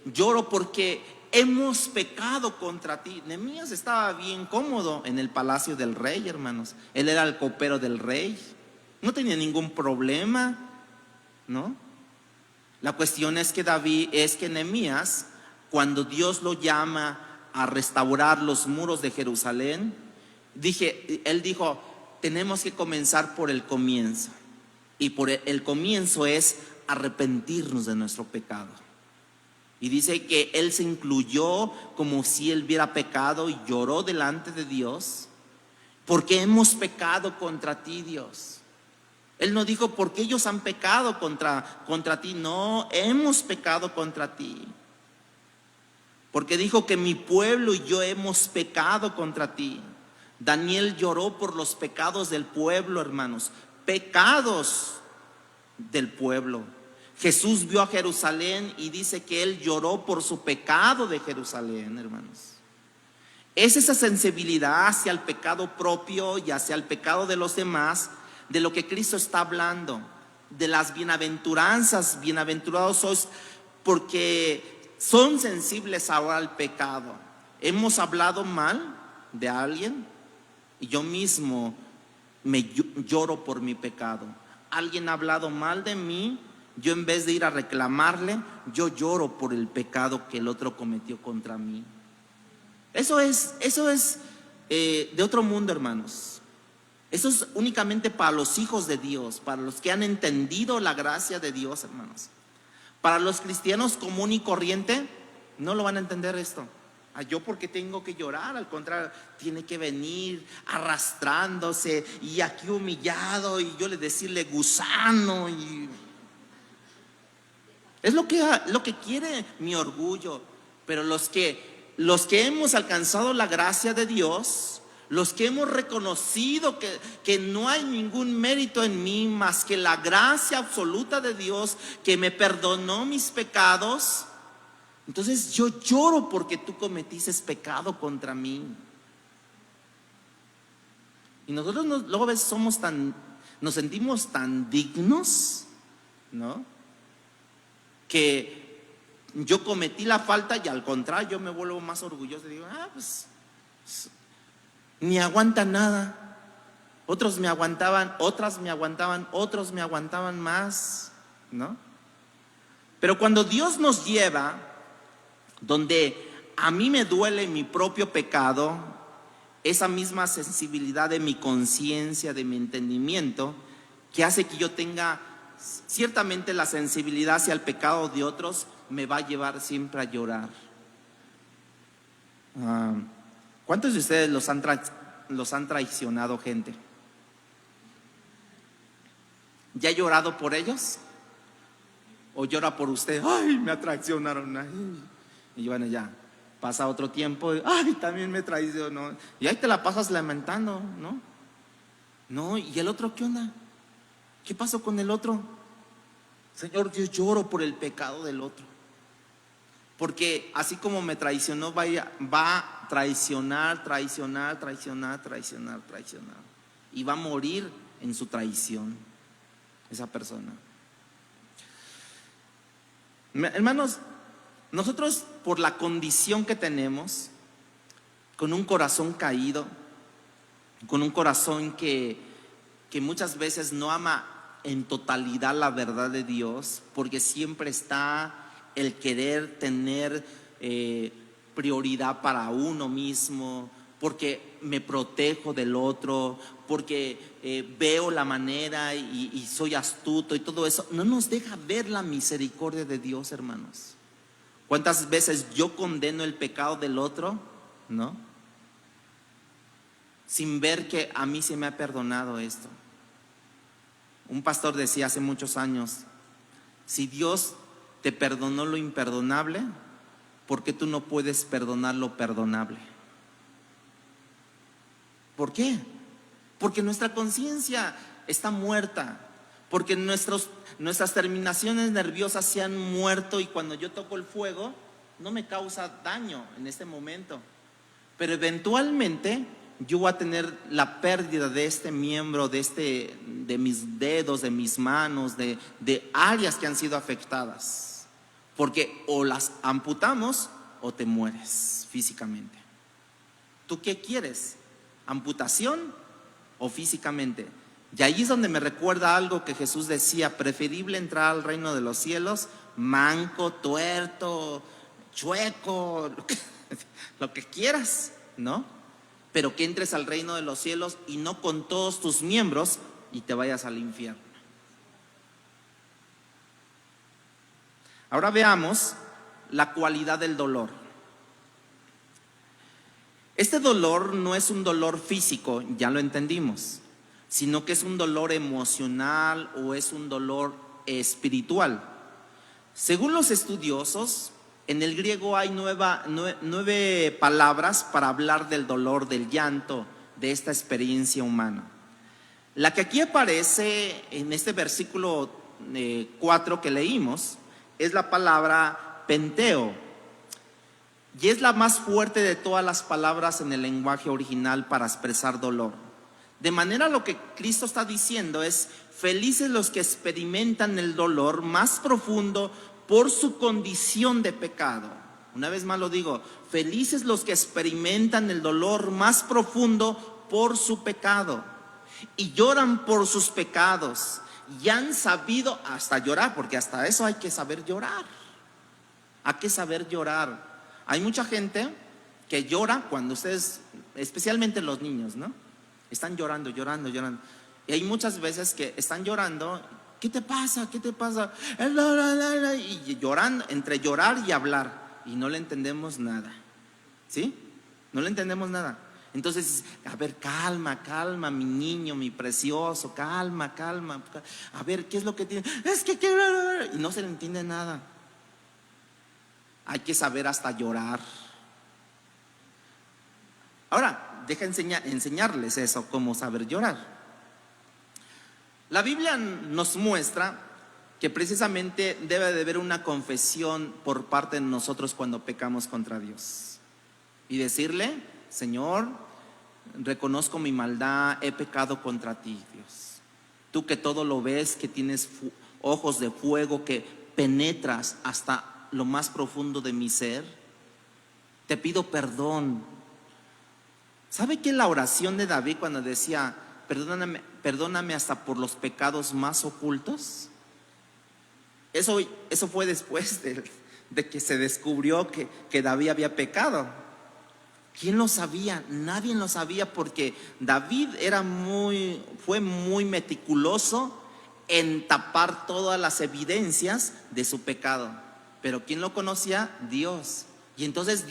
lloro porque hemos pecado contra ti. Nehemías estaba bien cómodo en el palacio del rey, hermanos. Él era el copero del rey, no tenía ningún problema, ¿no? La cuestión es que Nehemías, cuando Dios lo llama a restaurar los muros de Jerusalén, él dijo, tenemos que comenzar por el comienzo. Y por el comienzo es arrepentirnos de nuestro pecado. Y dice que él se incluyó como si él hubiera pecado y lloró delante de Dios, porque hemos pecado contra ti, Dios. Él no dijo porque ellos han pecado contra ti, no, hemos pecado contra ti. Porque dijo que mi pueblo y yo hemos pecado contra ti. Daniel lloró por los pecados del pueblo, hermanos, pecados del pueblo. Jesús vio a Jerusalén y dice que él lloró por su pecado de Jerusalén, hermanos. Es esa sensibilidad hacia el pecado propio y hacia el pecado de los demás, de lo que Cristo está hablando, de las bienaventuranzas. Bienaventurados sois porque son sensibles ahora al pecado. Hemos hablado mal de alguien y yo mismo lloro por mi pecado. Alguien ha hablado mal de mí, yo en vez de ir a reclamarle, yo lloro por el pecado que el otro cometió contra mí. Eso es de otro mundo, hermanos. Eso es únicamente para los hijos de Dios, para los que han entendido la gracia de Dios, hermanos. Para los cristianos común y corriente, no lo van a entender esto. Yo porque tengo que llorar, al contrario, tiene que venir arrastrándose y aquí humillado y yo le decirle gusano y es lo que quiere mi orgullo. Pero los que hemos alcanzado la gracia de Dios, los que hemos reconocido que no hay ningún mérito en mí más que la gracia absoluta de Dios que me perdonó mis pecados, entonces yo lloro porque tú cometiste pecado contra mí. Y nosotros luego a veces nos sentimos tan dignos, ¿no? Que yo cometí la falta y al contrario yo me vuelvo más orgulloso y digo, pues ni aguanta nada. Otros me aguantaban, otras me aguantaban, otros me aguantaban más, ¿no? Pero cuando Dios nos lleva donde a mí me duele mi propio pecado, esa misma sensibilidad de mi conciencia, de mi entendimiento, que hace que yo tenga ciertamente la sensibilidad hacia el pecado de otros, me va a llevar siempre a llorar. ¿Cuántos de ustedes los han traicionado gente? ¿Ya ha llorado por ellos? ¿O llora por usted? Ay, me traicionaron. Ay. Y bueno, ya pasa otro tiempo. Ay, también me traicionó. Y ahí te la pasas lamentando, ¿no? No, ¿y el otro qué onda? ¿Qué pasó con el otro? Señor, yo lloro por el pecado del otro. Porque así como me traicionó, va a traicionar. Y va a morir en su traición esa persona. Hermanos, nosotros por la condición que tenemos, con un corazón caído, con un corazón que muchas veces no ama en totalidad la verdad de Dios, porque siempre está el querer tener prioridad para uno mismo, porque me protejo del otro, porque veo la manera y soy astuto y todo eso, no nos deja ver la misericordia de Dios, hermanos. ¿Cuántas veces yo condeno el pecado del otro? ¿No? Sin ver que a mí se me ha perdonado esto. Un pastor decía hace muchos años, si Dios te perdonó lo imperdonable, ¿por qué tú no puedes perdonar lo perdonable? ¿Por qué? Porque nuestra conciencia está muerta, porque nuestras terminaciones nerviosas se han muerto, y cuando yo toco el fuego no me causa daño en este momento, pero eventualmente yo voy a tener la pérdida de este miembro, de mis dedos, de mis manos, de áreas que han sido afectadas, porque o las amputamos o te mueres físicamente. ¿Tú qué quieres? ¿Amputación o físicamente? Y ahí es donde me recuerda algo que Jesús decía: preferible entrar al reino de los cielos manco, tuerto, chueco, lo que quieras, ¿no? Pero que entres al reino de los cielos y no con todos tus miembros y te vayas al infierno. Ahora veamos la cualidad del dolor. Este dolor no es un dolor físico, ya lo entendimos, sino que es un dolor emocional o es un dolor espiritual. Según los estudiosos, en el griego hay 9 palabras para hablar del dolor, del llanto, de esta experiencia humana. La que aquí aparece en este versículo 4 que leímos es la palabra penteo, y es la más fuerte de todas las palabras en el lenguaje original para expresar dolor. De manera, lo que Cristo está diciendo es: felices los que experimentan el dolor más profundo por su condición de pecado. Una vez más lo digo, felices los que experimentan el dolor más profundo por su pecado y lloran por sus pecados y han sabido hasta llorar, porque hasta eso hay que saber llorar. Hay que saber llorar. Hay mucha gente que llora cuando ustedes, especialmente los niños, ¿no? Están llorando. Y hay muchas veces que están llorando. ¿Qué te pasa? Y llorando, entre llorar y hablar, y no le entendemos nada. ¿Sí? No le entendemos nada. Entonces, a ver, calma, mi niño, mi precioso, calma. A ver, ¿qué es lo que tiene? Es que quiero. Y no se le entiende nada. Hay que saber hasta llorar. Ahora, deja enseñarles eso, cómo saber llorar. La Biblia nos muestra que precisamente debe de haber una confesión por parte de nosotros cuando pecamos contra Dios. Y decirle: Señor, reconozco mi maldad, he pecado contra ti, Dios. Tú que todo lo ves, que tienes ojos de fuego, que penetras hasta lo más profundo de mi ser, te pido perdón. ¿Sabe qué es la oración de David cuando decía, perdóname hasta por los pecados más ocultos? Eso fue después de que se descubrió que David había pecado. ¿Quién lo sabía? Nadie lo sabía, porque David fue muy meticuloso en tapar todas las evidencias de su pecado. Pero ¿quién lo conocía? Dios. Y entonces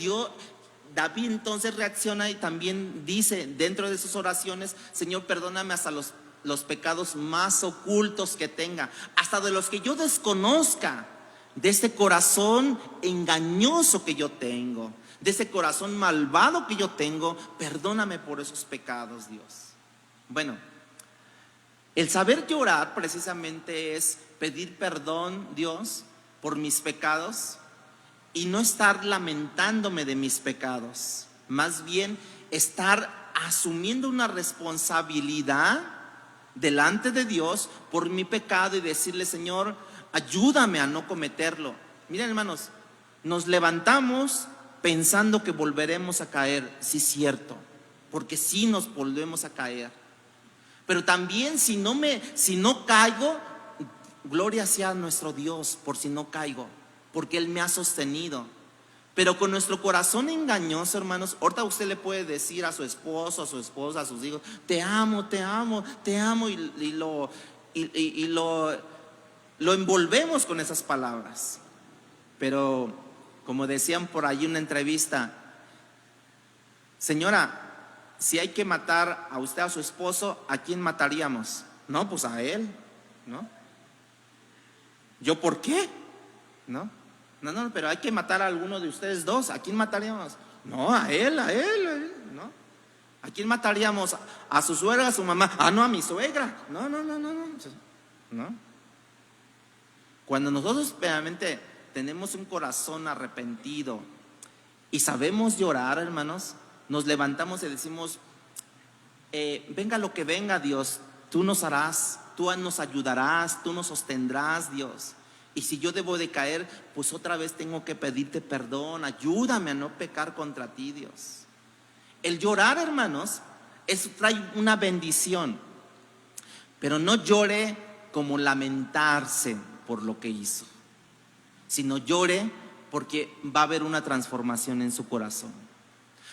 David entonces reacciona y también dice dentro de sus oraciones: Señor, perdóname hasta los pecados más ocultos que tenga, hasta de los que yo desconozca, de este corazón engañoso que yo tengo, de ese corazón malvado que yo tengo. Perdóname por esos pecados, Dios. Bueno, el saber llorar precisamente es pedir perdón, Dios, por mis pecados, y no estar lamentándome de mis pecados, más bien estar asumiendo una responsabilidad delante de Dios por mi pecado y decirle: Señor, ayúdame a no cometerlo. Miren, hermanos, nos levantamos pensando que volveremos a caer, sí, cierto, porque sí nos volvemos a caer. Pero también si no caigo, gloria sea a nuestro Dios por si no caigo, porque Él me ha sostenido. Pero con nuestro corazón engañoso, hermanos, ahorita usted le puede decir a su esposo, a su esposa, a sus hijos: te amo, te amo, te amo, y lo envolvemos con esas palabras. Pero como decían por ahí en una entrevista: señora, si hay que matar a usted, a su esposo, ¿a quién mataríamos? No, pues a él, ¿no? ¿Yo por qué? No, pero hay que matar a alguno de ustedes dos. ¿A quién mataríamos? No, a él, ¿no? ¿A quién mataríamos? ¿A su suegra, a su mamá? Ah, no, a mi suegra. No. Cuando nosotros realmente tenemos un corazón arrepentido y sabemos llorar, hermanos, nos levantamos y decimos: venga lo que venga, Dios, tú nos harás, tú nos ayudarás, tú nos sostendrás, Dios. Y si yo debo de caer, pues otra vez tengo que pedirte perdón. Ayúdame a no pecar contra ti, Dios. El llorar, hermanos, eso trae una bendición. Pero no llore como lamentarse por lo que hizo, sino llore porque va a haber una transformación en su corazón.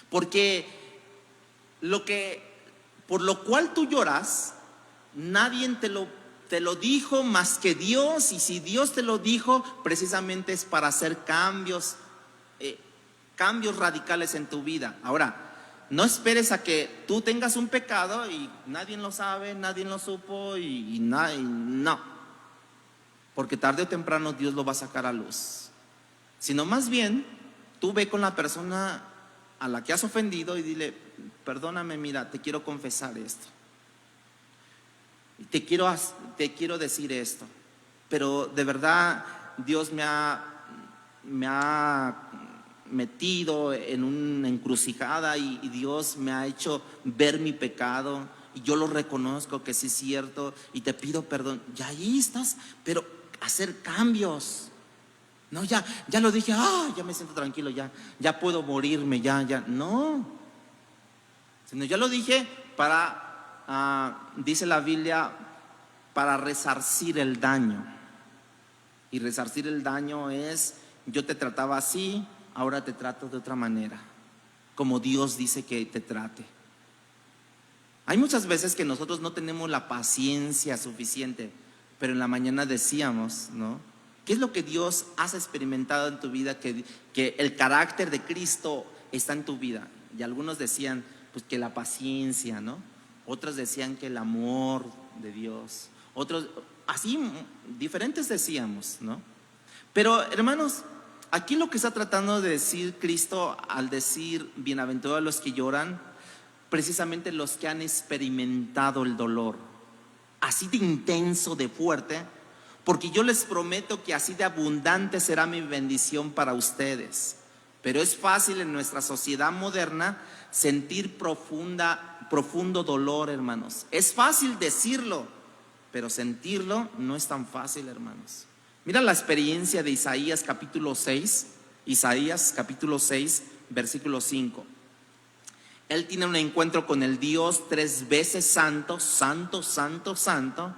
Porque por lo cual tú lloras, nadie te lo dijo más que Dios. Y si Dios te lo dijo, precisamente es para hacer cambios radicales en tu vida. Ahora, no esperes a que tú tengas un pecado y nadie lo sabe, nadie lo supo y no, porque tarde o temprano Dios lo va a sacar a luz. Sino más bien, tú ve con la persona a la que has ofendido y dile: perdóname, mira, te quiero confesar esto, te quiero decir esto, pero de verdad Dios me ha metido en una encrucijada y Dios me ha hecho ver mi pecado y yo lo reconozco que sí es cierto y te pido perdón. Ya ahí estás, pero hacer cambios. No, ya lo dije, ya me siento tranquilo, ya puedo morirme, ya, no. Sino ya lo dije dice la Biblia, para resarcir el daño. Y resarcir el daño es: yo te trataba así, ahora te trato de otra manera, como Dios dice que te trate. Hay muchas veces que nosotros no tenemos la paciencia suficiente, pero en la mañana decíamos, ¿no? ¿Qué es lo que Dios has experimentado en tu vida? Que el carácter de Cristo está en tu vida. Y algunos decían, pues, que la paciencia, ¿no? Otros decían que el amor de Dios. Otros, así, diferentes decíamos, ¿no? Pero, hermanos, aquí lo que está tratando de decir Cristo al decir: bienaventurados los que lloran, precisamente los que han experimentado el dolor, así de intenso, de fuerte. Porque yo les prometo que así de abundante será mi bendición para ustedes. Pero es fácil en nuestra sociedad moderna sentir profundo dolor, hermanos. Es fácil decirlo, pero sentirlo no es tan fácil, hermanos. Mira la experiencia de Isaías capítulo 6, versículo 5. Él tiene un encuentro con el Dios 3 veces santo, santo, santo, santo.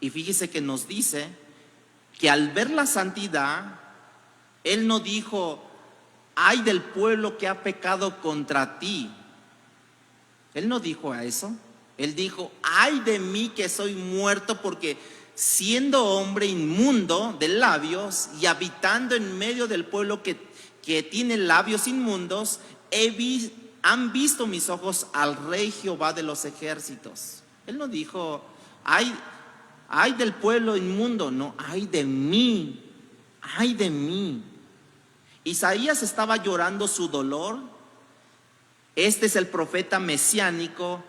Y fíjese que nos dice que al ver la santidad, Él no dijo: ay del pueblo que ha pecado contra ti. Él no dijo eso. Él dijo: ay de mí que soy muerto, porque siendo hombre inmundo de labios y habitando en medio del pueblo que tiene labios inmundos, han visto mis ojos al Rey Jehová de los ejércitos. Él no dijo: ay del pueblo inmundo. No, ay de mí, ay de mí. Isaías estaba llorando su dolor. Este es el profeta mesiánico,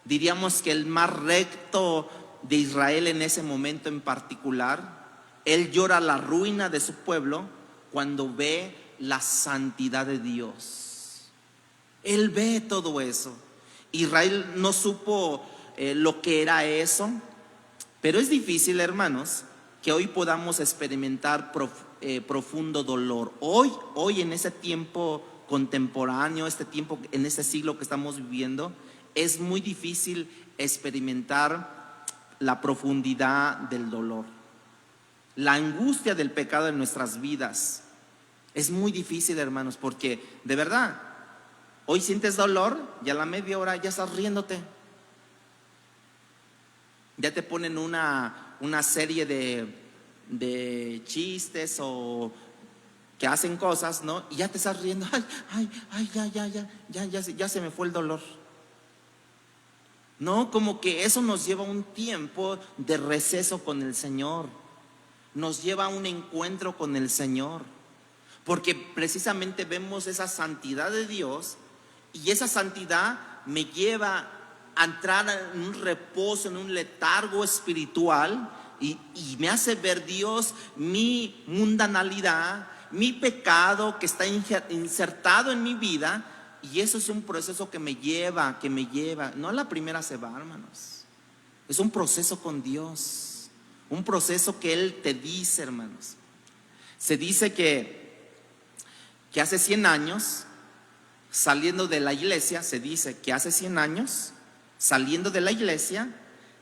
diríamos que el más recto de Israel en ese momento en particular. Él llora la ruina de su pueblo cuando ve la santidad de Dios. Él ve todo eso. Israel no supo lo que era eso, pero es difícil, hermanos, que hoy podamos experimentar profundo dolor. Hoy en ese tiempo contemporáneo, en este siglo que estamos viviendo, es muy difícil experimentar la profundidad del dolor, la angustia del pecado en nuestras vidas. Es muy difícil, hermanos, porque de verdad, hoy sientes dolor y a la media hora ya estás riéndote. Ya te ponen una serie de chistes o que hacen cosas, ¿no? Y ya te estás riendo. Ya se me fue el dolor. No, como que eso nos lleva a un tiempo de receso con el Señor. Nos lleva a un encuentro con el Señor. Porque precisamente vemos esa santidad de Dios, y esa santidad me lleva a entrar en un reposo, en un letargo espiritual, y me hace ver Dios mi mundanalidad, mi pecado que está insertado en mi vida. Y eso es un proceso que me lleva, no a la primera se va, hermanos. Es un proceso con Dios, un proceso que Él te dice, hermanos. Se dice que hace 100 años, saliendo de la iglesia, saliendo de la iglesia,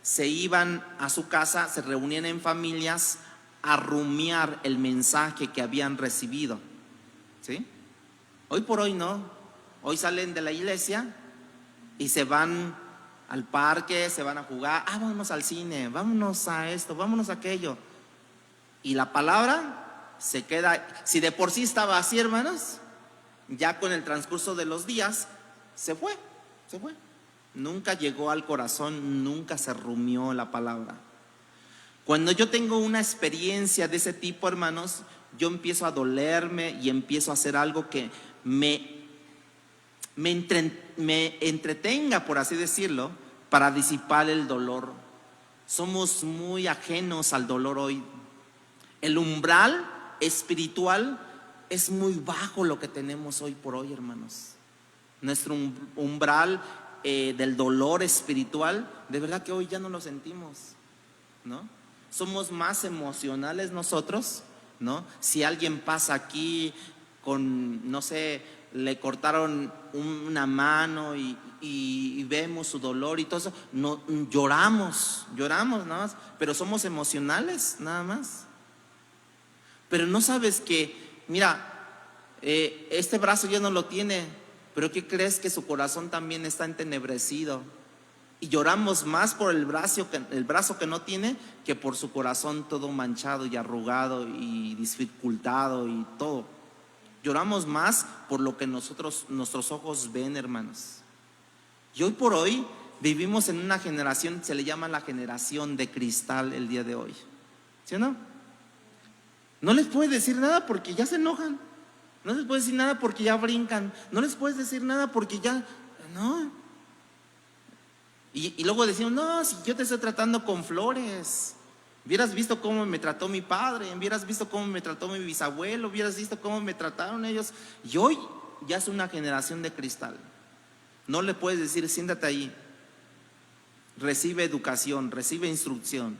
se iban a su casa, se reunían en familias a rumiar el mensaje que habían recibido. ¿Sí? Hoy por hoy no. Hoy salen de la iglesia y se van al parque, se van a jugar. Vámonos al cine, vámonos a esto, vámonos a aquello. Y la palabra se queda, si de por sí estaba así, hermanos, ya con el transcurso de los días, se fue. Nunca llegó al corazón, nunca se rumió la palabra. Cuando yo tengo una experiencia de ese tipo, hermanos, yo empiezo a dolerme y empiezo a hacer algo que me entretenga, por así decirlo, para disipar el dolor. Somos muy ajenos al dolor hoy. El umbral espiritual es muy bajo lo que tenemos hoy por hoy, hermanos. Nuestro umbral del dolor espiritual, de verdad que hoy ya no lo sentimos, ¿no? Somos más emocionales nosotros, ¿no? Si alguien pasa aquí con, no sé, le cortaron una mano y vemos su dolor y todo eso, no, lloramos nada más, pero somos emocionales nada más. Pero no sabes que, mira, este brazo ya no lo tiene, pero ¿qué crees? Que su corazón también está entenebrecido. Y lloramos más por el brazo que no tiene, que por su corazón todo manchado y arrugado y dificultado y todo. Lloramos más por lo que nuestros ojos ven, hermanos. Y hoy por hoy vivimos en una generación, se le llama la generación de cristal el día de hoy. ¿Sí o no? No les puedes decir nada porque ya se enojan. No les puedes decir nada porque ya brincan. No les puedes decir nada porque ya, no. Y luego decimos: no, si yo te estoy tratando con flores. Hubieras visto cómo me trató mi padre, hubieras visto cómo me trató mi bisabuelo, hubieras visto cómo me trataron ellos. Y hoy ya es una generación de cristal. No le puedes decir, siéntate ahí, recibe educación, recibe instrucción.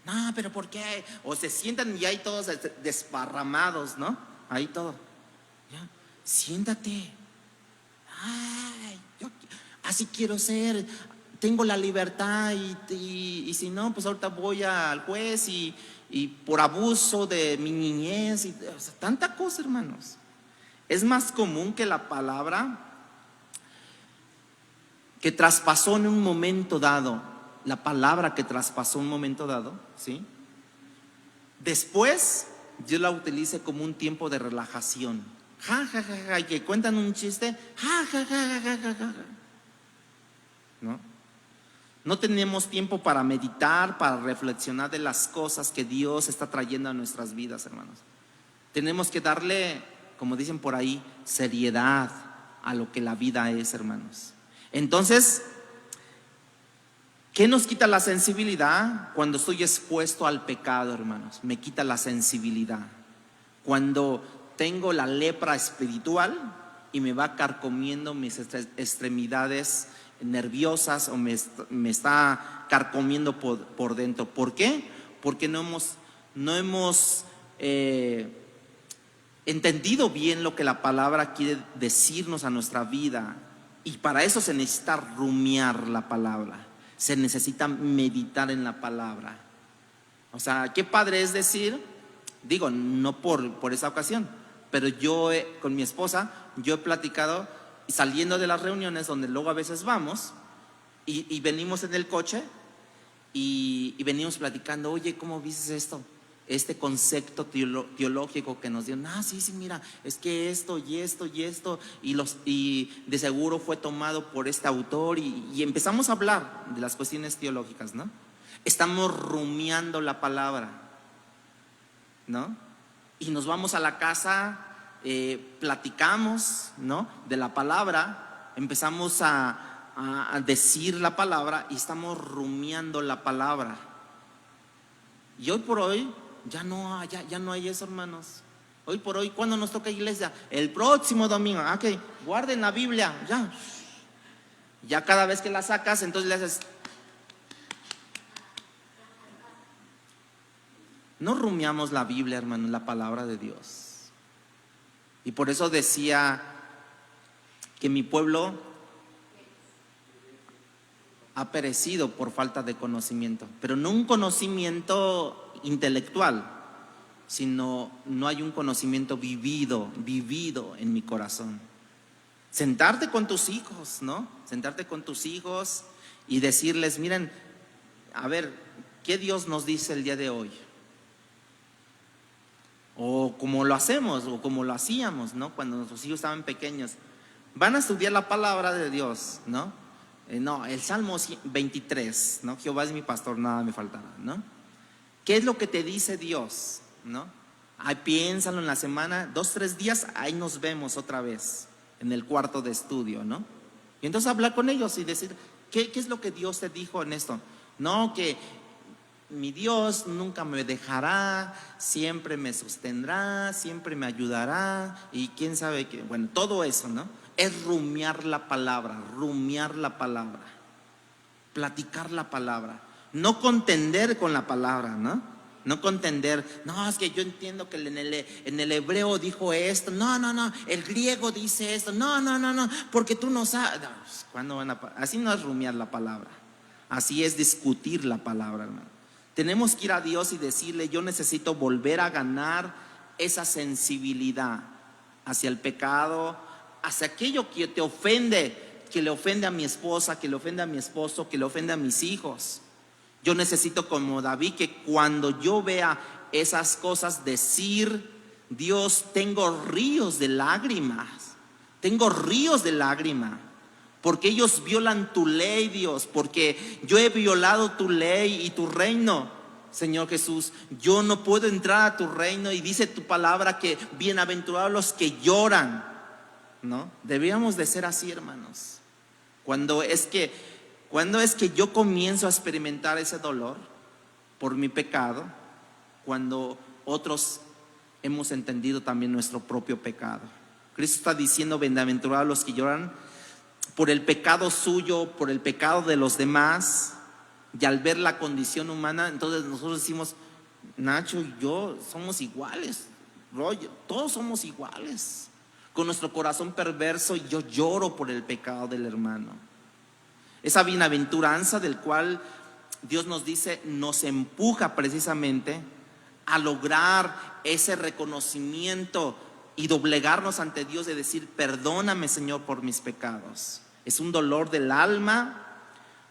No, pero ¿por qué? O se sientan y ahí todos desparramados, ¿no? Ahí todo. Ya, siéntate. Ay, yo así quiero ser. Tengo la libertad y si no, pues ahorita voy al juez y por abuso de mi niñez o sea, tanta cosa, hermanos. Es más común que la palabra que traspasó en un momento dado, la palabra que traspasó un momento dado, ¿sí? Después yo la utilice como un tiempo de relajación. Ja, ja, ja, ja, y que cuentan un chiste, ja, ja, ja, ja, ja, ja, ¿no? No tenemos tiempo para meditar, para reflexionar de las cosas que Dios está trayendo a nuestras vidas, hermanos. Tenemos que darle, como dicen por ahí, seriedad a lo que la vida es, hermanos. Entonces, ¿qué nos quita la sensibilidad? Cuando estoy expuesto al pecado, hermanos, me quita la sensibilidad. Cuando tengo la lepra espiritual y me va carcomiendo mis extremidades nerviosas o me está carcomiendo por dentro. ¿Por qué? Porque no hemos entendido bien lo que la palabra quiere decirnos a nuestra vida. Y para eso se necesita rumiar la palabra, se necesita meditar en la palabra. O sea, qué padre es decir, digo, no por esa ocasión, pero yo con mi esposa, yo he platicado saliendo de las reuniones donde luego a veces vamos y venimos en el coche y venimos platicando, oye, ¿cómo viste esto? Este concepto teológico que nos dio, sí, mira, es que esto y esto y esto y de seguro fue tomado por este autor y empezamos a hablar de las cuestiones teológicas, ¿no? Estamos rumiando la palabra, ¿no? Y nos vamos a la casa, platicamos, ¿no? De la palabra, empezamos a decir la palabra y estamos rumiando la palabra. Y hoy por hoy ya no hay eso, hermanos. Hoy por hoy, ¿cuándo nos toca iglesia? El próximo domingo. Ok, guarden la Biblia, ya cada vez que la sacas, entonces le haces. No rumiamos la Biblia, hermano, la palabra de Dios. Y por eso decía que mi pueblo ha perecido por falta de conocimiento, pero no un conocimiento intelectual, sino no hay un conocimiento vivido en mi corazón. Sentarte con tus hijos, ¿no? Sentarte con tus hijos y decirles, miren, a ver, ¿qué Dios nos dice el día de hoy? O como lo hacemos, o como lo hacíamos, ¿no? Cuando nuestros hijos estaban pequeños. Van a estudiar la palabra de Dios, ¿no? El Salmo 23, ¿no? Jehová es mi pastor, nada me faltará, ¿no? ¿Qué es lo que te dice Dios? ¿No? Ahí piénsalo en la semana, 2-3 días, ahí nos vemos otra vez en el cuarto de estudio, ¿no? Y entonces hablar con ellos y decir, ¿qué es lo que Dios te dijo en esto? No, que mi Dios nunca me dejará, siempre me sostendrá, siempre me ayudará y quién sabe qué. Bueno, todo eso, ¿no? Es rumiar la palabra, platicar la palabra. No contender con la palabra, ¿no? No contender, no, es que yo entiendo que en el hebreo dijo esto, no, el griego dice esto, no, porque tú no sabes. No, ¿cuándo van a? Así no es rumiar la palabra, así es discutir la palabra, hermano. Tenemos que ir a Dios y decirle, yo necesito volver a ganar esa sensibilidad hacia el pecado, hacia aquello que te ofende, que le ofende a mi esposa, que le ofende a mi esposo, que le ofende a mis hijos. Yo necesito, como David, que cuando yo vea esas cosas decir, Dios, tengo ríos de lágrimas, porque ellos violan tu ley, Dios, porque yo he violado tu ley y tu reino. Señor Jesús, yo no puedo entrar a tu reino y dice tu palabra que bienaventurados los que lloran, ¿no? Deberíamos de ser así, hermanos. Cuando es que yo comienzo a experimentar ese dolor, por mi pecado, cuando otros hemos entendido también nuestro propio pecado. Cristo está diciendo: bienaventurados los que lloran por el pecado suyo, por el pecado de los demás. Y al ver la condición humana, entonces nosotros decimos: Nacho y yo somos iguales, Roy, todos somos iguales. Con nuestro corazón perverso, yo lloro por el pecado del hermano. Esa bienaventuranza del cual Dios nos dice, nos empuja precisamente a lograr ese reconocimiento y doblegarnos ante Dios, de decir: perdóname, Señor, por mis pecados. Es un dolor del alma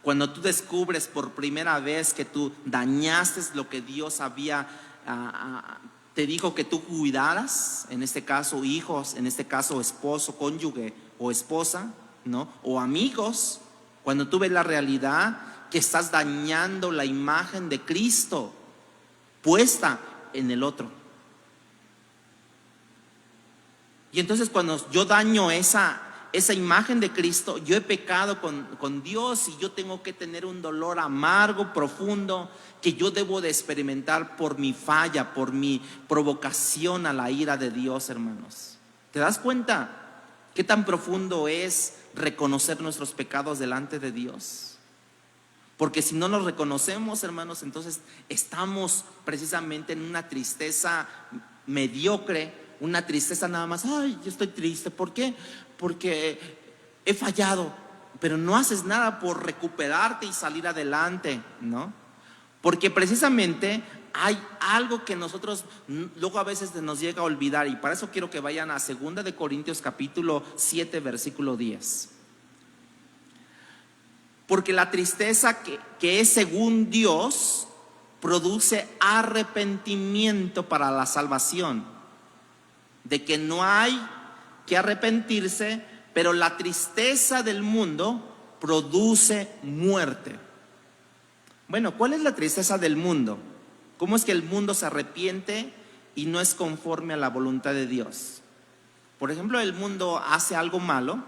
cuando tú descubres por primera vez que tú dañaste lo que Dios había te dijo que tú cuidaras, en este caso hijos, en este caso esposo, cónyuge o esposa, ¿no? O amigos. Cuando tú ves la realidad que estás dañando la imagen de Cristo puesta en el otro. Y entonces cuando yo daño esa imagen de Cristo, yo he pecado con Dios, y yo tengo que tener un dolor amargo, profundo, que yo debo de experimentar por mi falla, por mi provocación a la ira de Dios, hermanos. ¿Te das cuenta qué tan profundo es reconocer nuestros pecados delante de Dios? Porque si no nos reconocemos, hermanos, entonces estamos precisamente en una tristeza mediocre, una tristeza nada más. Ay, yo estoy triste. ¿Por qué? Porque he fallado, pero no haces nada por recuperarte y salir adelante, ¿no? Porque precisamente hay algo que nosotros luego a veces nos llega a olvidar, y para eso quiero que vayan a 2 de Corintios capítulo 7 versículo 10. Porque la tristeza que es según Dios produce arrepentimiento para la salvación, de que no hay que arrepentirse, pero la tristeza del mundo produce muerte. Bueno, ¿cuál es la tristeza del mundo? ¿Cómo es que el mundo se arrepiente y no es conforme a la voluntad de Dios? Por ejemplo, el mundo hace algo malo,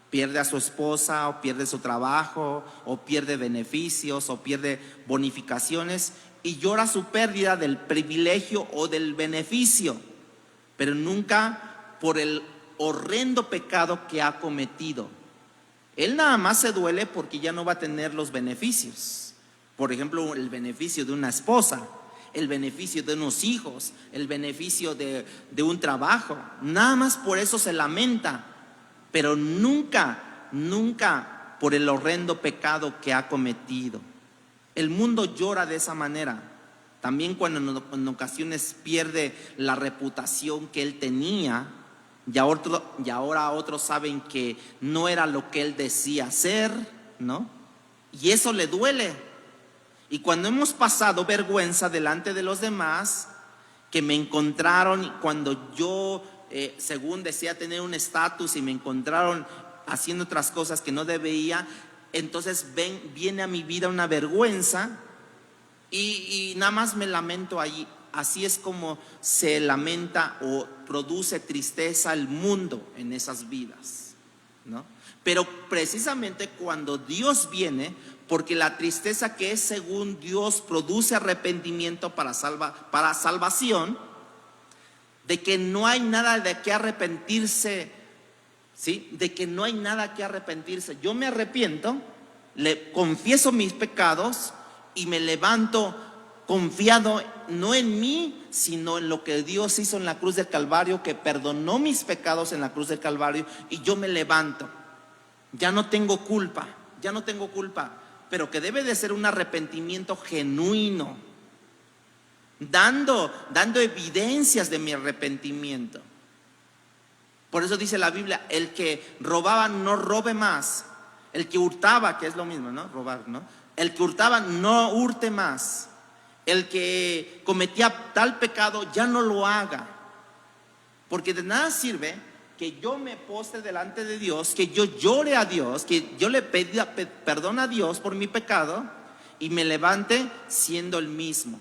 pierde a su esposa, o pierde su trabajo, o pierde beneficios, o pierde bonificaciones, y llora su pérdida del privilegio o del beneficio, pero nunca por el horrendo pecado que ha cometido. Él nada más se duele porque ya no va a tener los beneficios. Por ejemplo, el beneficio de una esposa, el beneficio de unos hijos, el beneficio de un trabajo. Nada más por eso se lamenta, pero nunca por el horrendo pecado que ha cometido. El mundo llora de esa manera. También cuando en ocasiones pierde la reputación que él tenía, y ahora otros saben que no era lo que él decía ser, ¿no? Y eso le duele. Y cuando hemos pasado vergüenza delante de los demás, que me encontraron cuando yo, según decía tener un estatus, y me encontraron haciendo otras cosas que no debía, entonces viene a mi vida una vergüenza, y nada más me lamento allí. Así es como se lamenta o produce tristeza el mundo en esas vidas, ¿no? Pero precisamente cuando Dios viene, porque la tristeza que es según Dios produce arrepentimiento para salvación, de que no hay nada de qué arrepentirse, ¿sí? De que no hay nada que arrepentirse. Yo me arrepiento, le confieso mis pecados y me levanto confiado no en mí, sino en lo que Dios hizo en la cruz del Calvario, que perdonó mis pecados en la cruz del Calvario, y yo me levanto. Ya no tengo culpa, pero que debe de ser un arrepentimiento genuino, dando evidencias de mi arrepentimiento. Por eso dice la Biblia: el que robaba no robe más, el que hurtaba, que es lo mismo, ¿no? Robar, ¿no? El que hurtaba no hurte más, el que cometía tal pecado ya no lo haga. Porque de nada sirve que yo me postre delante de Dios, que yo llore a Dios, que yo le pida perdón a Dios por mi pecado, y me levante siendo el mismo,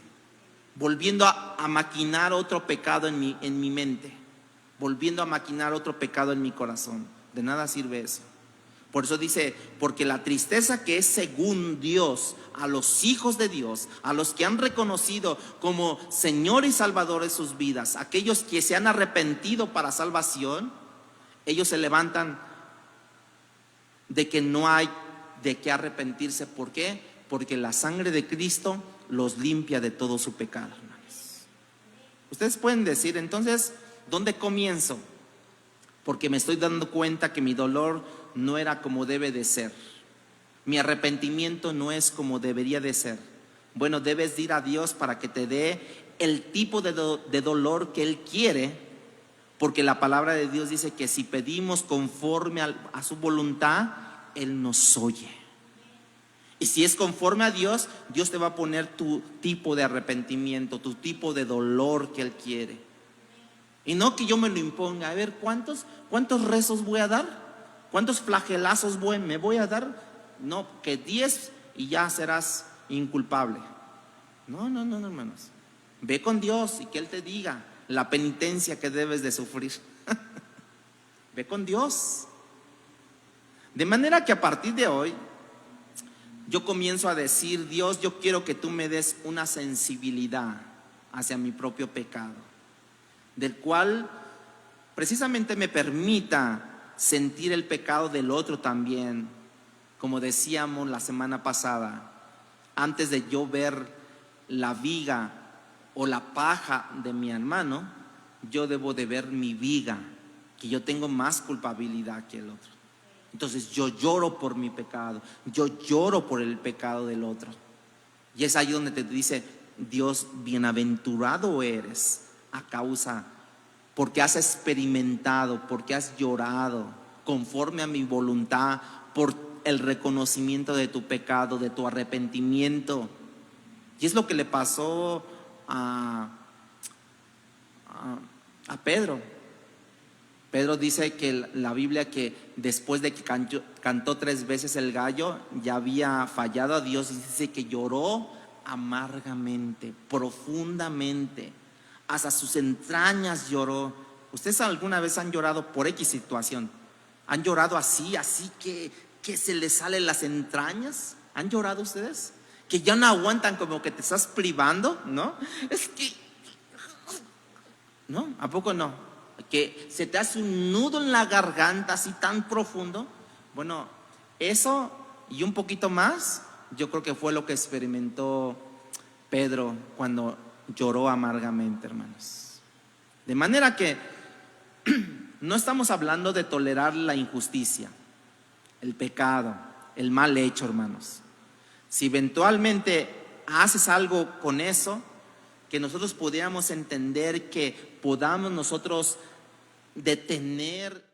volviendo a maquinar otro pecado en mi mente, volviendo a maquinar otro pecado en mi corazón. De nada sirve eso. Por eso dice, porque la tristeza que es según Dios, a los hijos de Dios, a los que han reconocido como Señor y Salvador de sus vidas, aquellos que se han arrepentido para salvación, ellos se levantan de que no hay de qué arrepentirse. ¿Por qué? Porque la sangre de Cristo los limpia de todo su pecado, hermanos. Ustedes pueden decir, entonces, ¿dónde comienzo? Porque me estoy dando cuenta que mi dolor no era como debe de ser. Mi arrepentimiento no es como debería de ser. Bueno, debes ir a Dios para que te dé el tipo de dolor que Él quiere, porque la palabra de Dios dice que si pedimos conforme a su voluntad, Él nos oye. Y si es conforme a Dios, Dios te va a poner tu tipo de arrepentimiento, tu tipo de dolor que Él quiere. Y no que yo me lo imponga. A ver, ¿cuántos rezos voy a dar? ¿Cuántos flagelazos me voy a dar? No, que 10 y ya serás inculpable. No, hermanos. Ve con Dios y que Él te diga la penitencia que debes de sufrir. Ve con Dios. De manera que a partir de hoy yo comienzo a decir, Dios, yo quiero que tú me des una sensibilidad hacia mi propio pecado, del cual precisamente me permita sentir el pecado del otro también. Como decíamos la semana pasada, antes de yo ver la viga o la paja de mi hermano, yo debo de ver mi viga, que yo tengo más culpabilidad que el otro. Entonces yo lloro por mi pecado, yo lloro por el pecado del otro. Y es ahí donde te dice Dios, bienaventurado eres a causa, porque has experimentado, porque has llorado conforme a mi voluntad, por el reconocimiento de tu pecado, de tu arrepentimiento. Y es lo que le pasó a Pedro. Pedro dice que la Biblia, que después de que cantó 3 veces el gallo, ya había fallado a Dios, y dice que lloró amargamente, profundamente, hasta sus entrañas lloró. ¿Ustedes alguna vez han llorado por X situación? ¿Han llorado así que se les salen las entrañas? ¿Han llorado ustedes? Que ya no aguantan, como que te estás privando, ¿no? Es que, ¿no? ¿A poco no? Que se te hace un nudo en la garganta así tan profundo. Bueno, eso y un poquito más, yo creo que fue lo que experimentó Pedro cuando lloró amargamente, hermanos. De manera que no estamos hablando de tolerar la injusticia, el pecado, el mal hecho, hermanos. Si eventualmente haces algo con eso, que nosotros pudiéramos entender que podamos nosotros detener